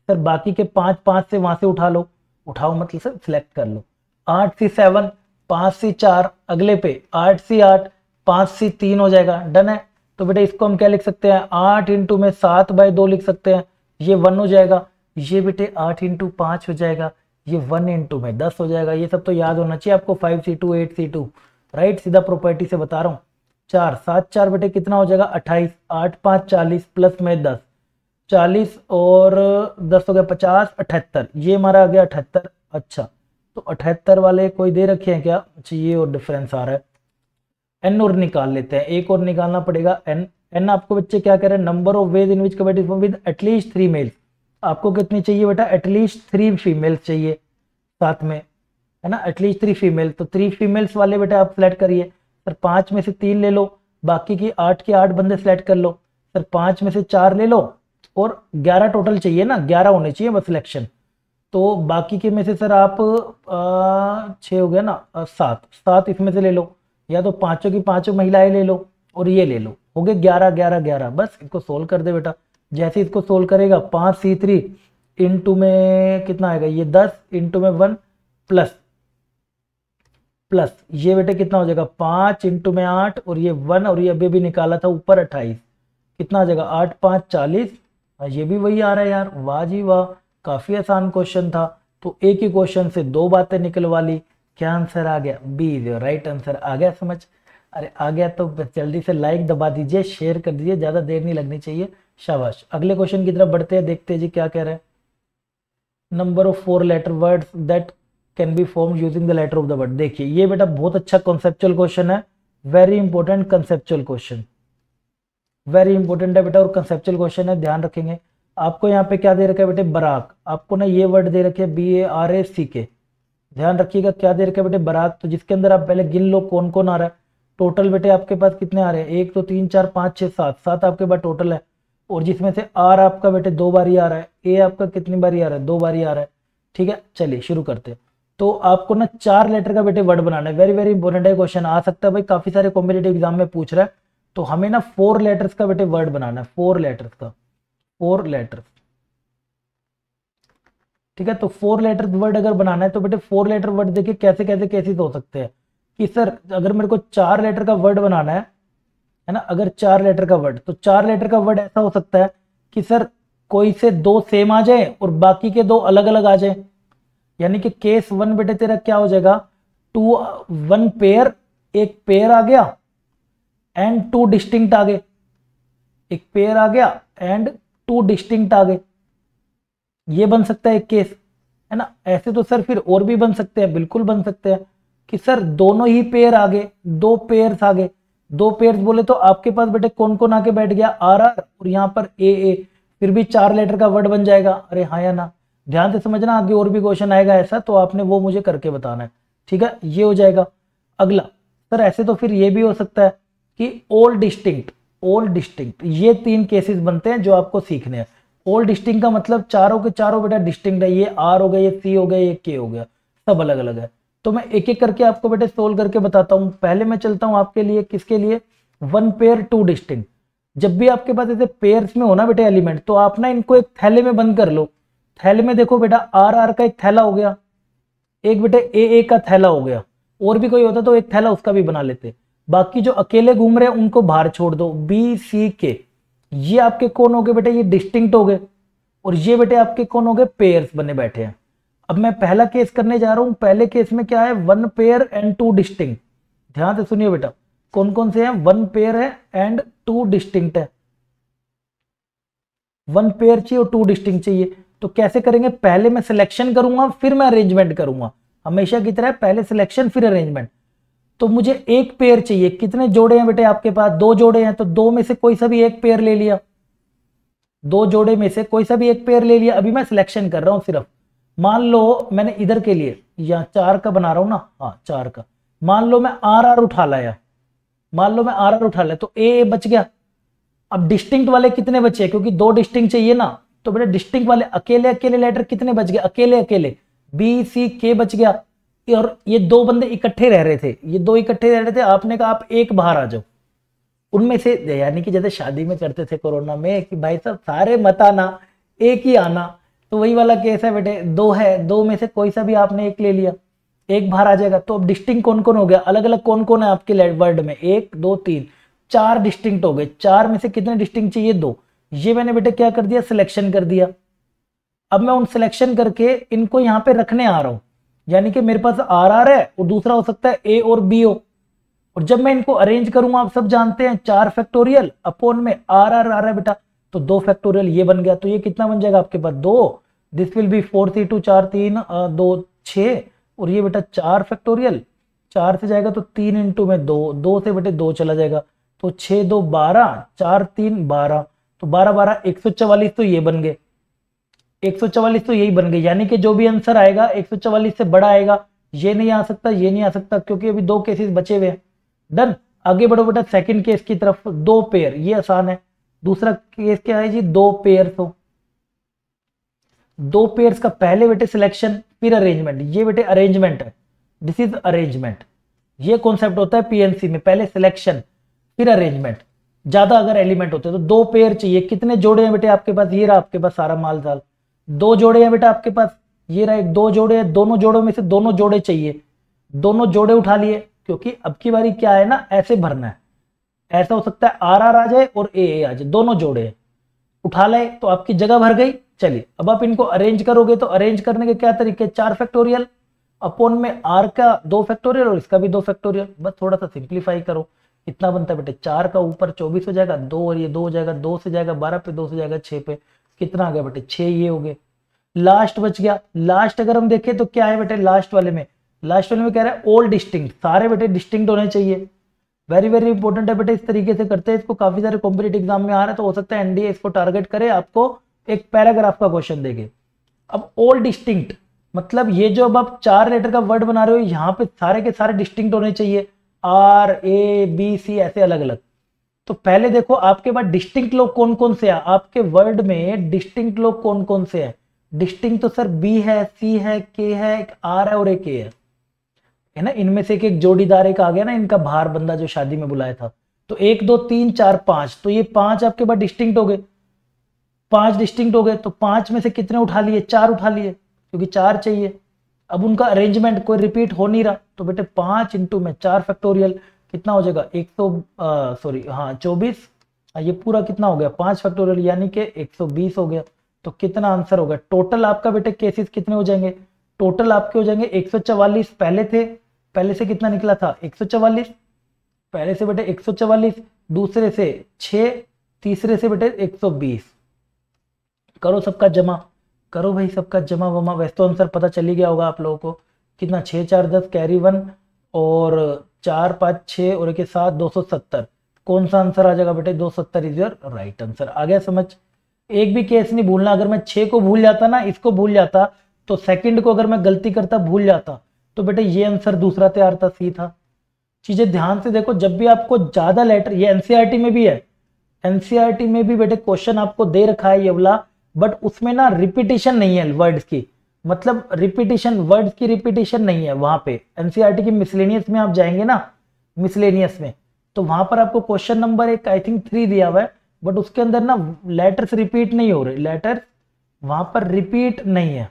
सर, बाकी के 5 से वहां से उठा लो, उठाओ मतलब सर सिलेक्ट कर लो, 8 से 7, 5 से 4, अगले पे 8 से 8, 5 से 3 हो जाएगा, डन है। तो बेटे इसको हम क्या लिख सकते हैं 8 इंटू में 7/2 लिख सकते हैं, ये 1 हो जाएगा, ये बेटे 8 इंटू 5 हो जाएगा, ये 1 इंटू में 10 हो जाएगा। ये सब तो याद होना चाहिए आपको, 5c2 8c2, राइट, सीधा प्रॉपर्टी से बता रहा हूँ। 4 7 4 बेटे कितना हो जाएगा 28, 8 5 40 प्लस में 10, 40 और 10 हो गया 50, 78, ये हमारा आ गया 78। अच्छा तो 78 वाले कोई दे रखे हैं क्या, अच्छा ये और डिफरेंस आ रहा है, एन और निकाल लेते हैं, एक और निकालना पड़ेगा एन, एन आपको बच्चे क्या कह रहे हैं, number of ways in which committee form with at least 3 males, आपको कितनी चाहिए बेटा एटलीस्ट 3 फीमेल्स चाहिए साथ में, है ना, एटलीस्ट 3 फीमेल, तो 3 फीमेल्स वाले बेटा आप सिलेक्ट करिए सर, 5 में से 3 ले लो, बाकी की 8 के 8 बंदे सिलेक्ट कर लो सर, 5 में से 4 ले लो और 11 टोटल चाहिए ना, 11 होने चाहिए बस सिलेक्शन। तो बाकी के में से सर आप 6 हो गया ना, 7 7 इसमें से ले लो, या तो पांचों की पांचों महिलाएं ले लो और ये ले लो, हो गए 11 11 11। बस इसको सोल्व कर दे बेटा। जैसे इसको सोल्व करेगा 5C3 इंटू में कितना आएगा, ये 10 इंटू में 1 प्लस प्लस ये बेटे कितना हो जाएगा 5 इंटू में 8 और ये 1 और ये अभी भी निकाला था ऊपर 28, कितना आ जाएगा 8 5 40। ये भी वही आ रहा है यार, वाह जी वाह, काफी आसान क्वेश्चन था। तो एक ही क्वेश्चन से दो बातें निकलवा ली। क्या आंसर आ गया, बी इज राइट आंसर। आ गया समझ? अरे आ गया तो जल्दी से लाइक दबा दीजिए, शेयर कर दीजिए, ज्यादा देर नहीं लगनी चाहिए। शाबाश। अगले क्वेश्चन की तरफ बढ़ते हैं, देखते हैं जी क्या कह रहे हैं। Number of 4 letter words that can be form using the letter of the word. देखिए ये बेटा बहुत अच्छा कॉन्सेप्चुअल क्वेश्चन है, very important conceptual question, very important है बेटा और कंसेप्चुअल क्वेश्चन है, ध्यान रखेंगे। आपको यहाँ पे क्या दे रखा है बेटे, बराक। आपको ना ये वर्ड दे रखे है BARACK, ध्यान रखिएगा क्या दे रखा है बेटे, बराक। तो जिसके अंदर आप पहले गिन लो कौन कौन आ रहा है। टोटल बेटे आपके पास कितने आ रहे हैं, 1 2 3 4 5 6 7, 7 आपके पास टोटल है। और जिसमें से आर आपका बेटे 2 बार ही आ रहा है, ए आपका कितनी बार आ रहा है, 2 बार ही आ रहा है। ठीक है चलिए शुरू करते हैं। तो आपको ना 4 लेटर का बेटे वर्ड बनाना है, वेरी वेरी इंपॉर्टेंट है, क्वेश्चन आ सकता है भाई, काफी सारे कॉम्पिटेटिव एग्जाम में पूछ रहा है। तो हमें ना 4 लेटर्स का बेटे वर्ड बनाना है, 4 लेटर्स का, 4 लेटर्स। ठीक है तो 4 लेटर वर्ड अगर बनाना है तो बेटे 4 लेटर वर्ड देखिए कैसे कैसे केसेस हो सकते हैं कि सर अगर मेरे को 4 लेटर का वर्ड बनाना है ना, अगर 4 लेटर का वर्ड, तो 4 लेटर का वर्ड ऐसा हो सकता है कि सर कोई से 2 सेम आ जाए और बाकी के 2 अलग अलग आ जाए। यानी कि केस 1 बेटे तेरा क्या हो जाएगा, 1 पेयर, एक पेयर आ गया एंड 2 डिस्टिंक्ट आ गए, एक पेयर आ गया एंड 2 डिस्टिंक्ट आ गए, ये बन सकता है एक केस, है ना। ऐसे तो सर फिर और भी बन सकते हैं, बिल्कुल बन सकते हैं कि सर दोनों ही पेयर आ गए, 2 पेयर्स आ गए। 2 पेयर्स बोले तो आपके पास बेटे कौन कौन आके बैठ गया, RR और यहाँ पर AA, फिर भी 4 लेटर का वर्ड बन जाएगा। अरे हाँ या ना, ध्यान से समझना, आगे और भी क्वेश्चन आएगा ऐसा, तो आपने वो मुझे करके बताना है। ठीक है ये हो जाएगा। अगला सर ऐसे तो फिर ये भी हो सकता है कि ऑल डिस्टिंक्ट, ऑल डिस्टिंक्ट, ये 3 केसेस बनते हैं जो आपको सीखने हैं। ऑल डिस्टिंक्ट का मतलब चारों के चारों बेटा डिस्टिंक्ट है, ये R हो गया, ये C हो गया, ये K हो गया, सब अलग अलग है। तो मैं एक एक करके आपको बेटे सोल्व करके बताता हूं। पहले मैं चलता हूं आपके लिए, किसके लिए, 1 पेयर 2 डिस्टिंक्ट। जब भी आपके पास ऐसे पेयर्स में होना बेटे एलिमेंट, तो आप ना इनको एक थैले में बंद कर लो। थैले में देखो बेटा RR का एक थैला हो गया, एक बेटे AA का थैला हो गया, और भी कोई होता तो एक थैला उसका भी बना लेते। बाकी जो अकेले घूम रहे हैं उनको बाहर छोड़ दो, BCK, ये आपके कौन हो गए बेटे, ये डिस्टिंक्ट हो गए, और ये बेटे आपके कौन हो गए, पेयर्स बने बैठे हैं। अब मैं पहला केस करने जा रहा हूं। पहले केस में क्या है, 1 पेयर एंड 2 डिस्टिंक्ट। ध्यान से सुनिए बेटा कौन कौन से हैं, 1 पेयर है एंड 2 डिस्टिंक्ट है। 1 पेयर चाहिए और 2 डिस्टिंक्ट चाहिए। तो कैसे करेंगे, पहले मैं सिलेक्शन करूंगा फिर मैं अरेंजमेंट करूंगा, हमेशा की तरह पहले सिलेक्शन फिर अरेंजमेंट। तो मुझे एक पेयर चाहिए, कितने जोड़े हैं बेटे आपके पास, 2 जोड़े हैं, तो 2 में से कोई सा भी एक पेयर ले लिया, 2 जोड़े में से कोई सा भी एक पेयर ले लिया। अभी मैं सिलेक्शन कर रहा हूं सिर्फ, मान लो मैंने इधर के लिए या 4 का बना रहा हूं ना, हाँ 4 का, मान लो मैं RR उठा लाया, मान लो मैं RR उठा लाया, तो A बच गया। अब डिस्टिंक्ट वाले कितने बचे, क्योंकि 2 डिस्टिंक्ट चाहिए ना, तो बेटा डिस्टिंक्ट वाले अकेले अकेले लेटर कितने बच गए, अकेले अकेले BCK बच गया। और ये 2 बंदे इकट्ठे रह रहे थे, ये 2 इकट्ठे रह रहे थे, आपने कहा आप एक बाहर आ जाओ उनमें से, यानी कि जैसे शादी में करते थे कोरोना में कि भाई साहब सारे मत आना एक ही आना, तो वही वाला केस है बेटे, 2 है, 2 में से कोई सा भी आपने एक ले लिया, एक बाहर आ जाएगा। तो अब डिस्टिंक्ट कौन कौन हो गया, अलग अलग कौन कौन है आपके वर्ड में, 1 2 3 4 डिस्टिंक्ट हो गए। 4 में से कितने डिस्टिंक्ट चाहिए, 2। ये मैंने बेटे क्या कर दिया, सिलेक्शन कर दिया। अब मैं उन सिलेक्शन करके इनको यहाँ पे रखने आ रहा हूं, यानी कि मेरे पास RR है और दूसरा हो सकता है A और B हो, और जब मैं इनको अरेंज करूंगा, आप सब जानते हैं 4 फैक्टोरियल अपॉन में RR आ रहा है बेटा, तो 2 फैक्टोरियल ये बन गया। तो ये कितना बन जाएगा आपके पास, 2, दिस विल बी 4C2 4 3 2 6, और ये बेटा 4 फैक्टोरियल, 4 से जाएगा तो 3 इंटू में 2, 2 से बेटे 2 चला जाएगा, तो 6 2 12, 4 3 12, तो 12 12 144, तो ये बन गए 144, तो यही बन गई। यानी कि जो भी आंसर आएगा 144 से बड़ा आएगा, ये नहीं आ सकता, ये नहीं आ सकता, क्योंकि अभी 2 केसेस बचे हुए हैं। डन, आगे बढ़ो बेटा सेकंड केस की तरफ। 2 पेयर, ये आसान है, दूसरा केस क्या है जी, दो पेयर हो, दो पेयर्स का पहले बेटे सिलेक्शन फिर अरेंजमेंट, ये बेटे अरेंजमेंट है, दिस इज अरेंजमेंट। ये कॉन्सेप्ट होता है पीएनसी में, पहले सिलेक्शन फिर अरेंजमेंट। ज्यादा अगर एलिमेंट होते हैं तो दो पेयर चाहिए। कितने जोड़े हैं बेटे आपके पास, ये रहा आपके पास सारा माल जाल, दो जोड़े हैं बेटा आपके पास, ये रहा एक, दो जोड़े हैं, दोनों जोड़ों में से दोनों जोड़े चाहिए, दोनों जोड़े उठा लिए, क्योंकि अब की बारी क्या है ना, ऐसे भरना है, ऐसा हो सकता है आर आर आ जाए और ए आ जाए, दोनों जोड़े हैं, उठा लाए तो आपकी जगह भर गई। चलिए अब आप इनको अरेंज करोगे तो अरेंज करने के क्या तरीके, 4 फैक्टोरियल अपॉन में आर का 2 फैक्टोरियल और इसका भी 2 फैक्टोरियल, बस थोड़ा सा सिंप्लीफाई करो। कितना बनता है बेटे, 4 का ऊपर 24 हो जाएगा, 2 और ये 2 हो जाएगा, 2 से जाएगा 12 पे, 2 से जाएगा 6 पे, कितना आ गया बेटे 6, ये हो गए। लास्ट बच गया, लास्ट अगर हम देखें तो क्या है बेटे, लास्ट वाले में कह रहा है ऑल डिस्टिंक्ट, सारे बेटे डिस्टिंक्ट होने चाहिए। वेरी वेरी इंपॉर्टेंट है बेटे, इस तरीके से करते हैं इसको, काफी सारे कॉम्पिटेटिव एग्जाम में आ रहा है, तो हो सकता है एनडीए इसको टारगेट करे, आपको एक पैराग्राफ का क्वेश्चन देंगे। अब ऑल डिस्टिंक्ट मतलब ये जो अब आप 4 लेटर का वर्ड बना रहे हो, यहाँ पे सारे के सारे डिस्टिंक्ट होने चाहिए, आर ए बी सी ऐसे अलग अलग। तो पहले देखो आपके पास डिस्टिंक्ट लोग कौन कौन से हैं, आपके वर्ड में डिस्टिंक्ट लोग कौन कौन से हैं। डिस्टिंक्ट तो सर बी है, सी है, के है, एक आर है और एक ए है ना। इनमें से एक जोड़ीदार एक आ गया ना, इनका बाहर बंदा जो शादी में बुलाया था, तो 1 2 3 4 5, तो ये 5 आपके पास डिस्टिंक्ट हो गए, 5 डिस्टिंक्ट हो गए। तो 5 में से कितने उठा लिए, 4 उठा लिए, क्योंकि 4 चाहिए। अब उनका अरेंजमेंट कोई रिपीट हो नहीं रहा, तो बेटे 5 इंटू में 4 फैक्टोरियल कितना हो जाएगा, 24, ये पूरा कितना हो गया 5 फैक्टोरियल यानी कि 120 हो गया। तो कितना आंसर हो गया, टोटल आपका बेटे केसेस कितने हो जाएंगे, टोटल आपके हो जाएंगे 144 पहले थे, पहले से कितना निकला था 144, पहले से बेटे 144, दूसरे से 6, तीसरे से बेटे 120। करो सबका जमा, करो भाई सबका जमा वमा, वैसे तो आंसर पता चल ही गया होगा आप लोगों को, कितना 6 4 10 कैरी 1 और 4 5 6 और एक 7 270, कौन सा आंसर आ जाएगा बेटे 270 इज योर राइट आंसर। आ गया समझ, एक भी केस नहीं भूलना, अगर मैं 6 को भूल जाता ना, इसको भूल जाता, तो सेकंड को अगर मैं गलती करता भूल जाता, तो बेटे ये आंसर दूसरा तैयार था, सी था। चीजें ध्यान से देखो, जब भी आपको ज्यादा लेटर, ये एनसीईआरटी में भी है, एनसीईआरटी में भी बेटे क्वेश्चन आपको दे रखा है ये वाला, बट उसमें ना रिपीटिशन नहीं है वर्ड्स की, मतलब रिपीटिशन वर्ड्स की रिपीटिशन नहीं है वहां पे। एनसीईआरटी की मिसलेनियस में आप जाएंगे ना, मिसलेनियस में, तो वहां पर आपको क्वेश्चन नंबर एक आई थिंक 3 दिया हुआ है, बट उसके अंदर ना लेटर्स रिपीट नहीं हो रहे, लेटर वहां पर रिपीट नहीं है,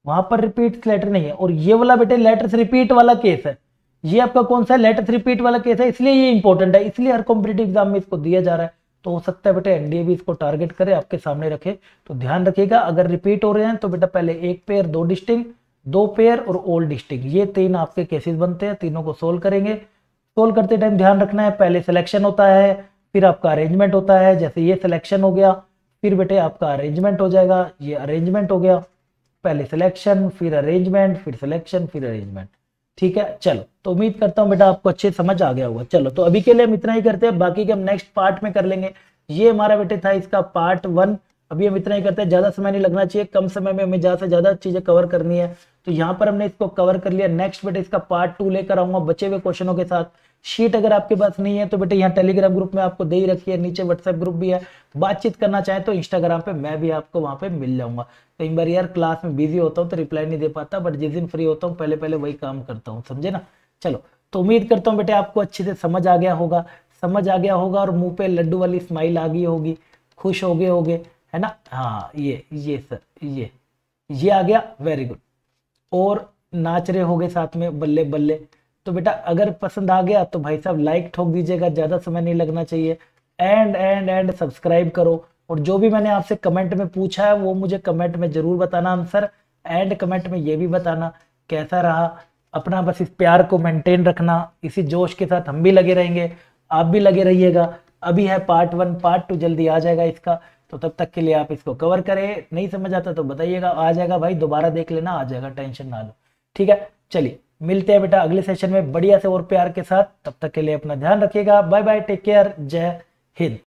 वहां पर रिपीट लेटर नहीं है। और ये वाला बेटे लेटर्स रिपीट वाला केस है, ये आपका कौन सा है, लेटर्स रिपीट वाला केस है, इसलिए ये इंपॉर्टेंट है, इसलिए हर कॉम्पिटेटिव एग्जाम में इसको दिया जा रहा है। तो हो सकता है बेटे एनडीए भी इसको टारगेट करे, आपके सामने रखे, तो ध्यान रखिएगा। अगर रिपीट हो रहे हैं तो बेटा पहले एक पेयर, दो डिस्टिंक्ट, दो पेयर और ऑल डिस्टिंक्ट, ये 3 आपके केसेस बनते हैं, तीनों को सोल्व करेंगे। सोल्व करते टाइम ध्यान रखना है, पहले सिलेक्शन होता है फिर आपका अरेंजमेंट होता है, जैसे ये सिलेक्शन हो गया फिर बेटे आपका अरेंजमेंट हो जाएगा, ये अरेंजमेंट हो गया, पहले सिलेक्शन फिर अरेंजमेंट फिर सिलेक्शन फिर अरेंजमेंट। ठीक है, चलो तो उम्मीद करता हूँ बेटा आपको अच्छे समझ आ गया होगा। चलो तो अभी के लिए हम इतना ही करते हैं, बाकी के हम नेक्स्ट पार्ट में कर लेंगे। ये हमारा बेटे था इसका पार्ट 1, अभी हम इतना ही करते हैं, ज्यादा समय नहीं लगना चाहिए, कम समय में हमें ज्यादा से ज्यादा चीजें कवर करनी है, तो यहाँ पर हमने इसको कवर कर लिया। नेक्स्ट बेटे इसका पार्ट 2 लेकर आऊंगा बचे हुए क्वेश्चनों के साथ। शीट अगर आपके पास नहीं है तो बेटे यहाँ टेलीग्राम ग्रुप में आपको दे ही रखी है, नीचे व्हाट्सएप ग्रुप भी है, बातचीत करना चाहे तो इंस्टाग्राम पे मैं भी आपको वहां पे मिल जाऊंगा। कई बार यार क्लास में बिजी होता हूँ तो रिप्लाई नहीं दे पाता, बट जिस दिन फ्री होता हूँ पहले पहले वही काम करता हूँ, समझे ना। चलो तो उम्मीद करता हूँ बेटे आपको अच्छे से समझ आ गया होगा, और मुंह पे लड्डू वाली स्माइल आ गई होगी, खुश हो गए होगे, है ना। हाँ ये सर ये आ गया, वेरी गुड। और नाच रहे होगे साथ में बल्ले बल्ले। तो बेटा अगर पसंद आ गया तो भाई साहब लाइक ठोक दीजिएगा, ज्यादा समय नहीं लगना चाहिए, एंड सब्सक्राइब करो। और जो भी मैंने आपसे कमेंट में पूछा है वो मुझे कमेंट में जरूर बताना आंसर, एंड कमेंट में ये भी बताना कैसा रहा। अपना बस इस प्यार को मेंटेन रखना, इसी जोश के साथ हम भी लगे रहेंगे, आप भी लगे रहिएगा। अभी है पार्ट 1, पार्ट 2 जल्दी आ जाएगा इसका, तो तब तक के लिए आप इसको कवर करें। नहीं समझ आता तो बताइएगा, आ जाएगा भाई, दोबारा देख लेना, आ जाएगा, टेंशन ना लो। ठीक है, चलिए मिलते हैं बेटा अगले सेशन में बढ़िया से और प्यार के साथ। तब तक के लिए अपना ध्यान रखिएगा, बाय बाय, टेक केयर, जय हिंद।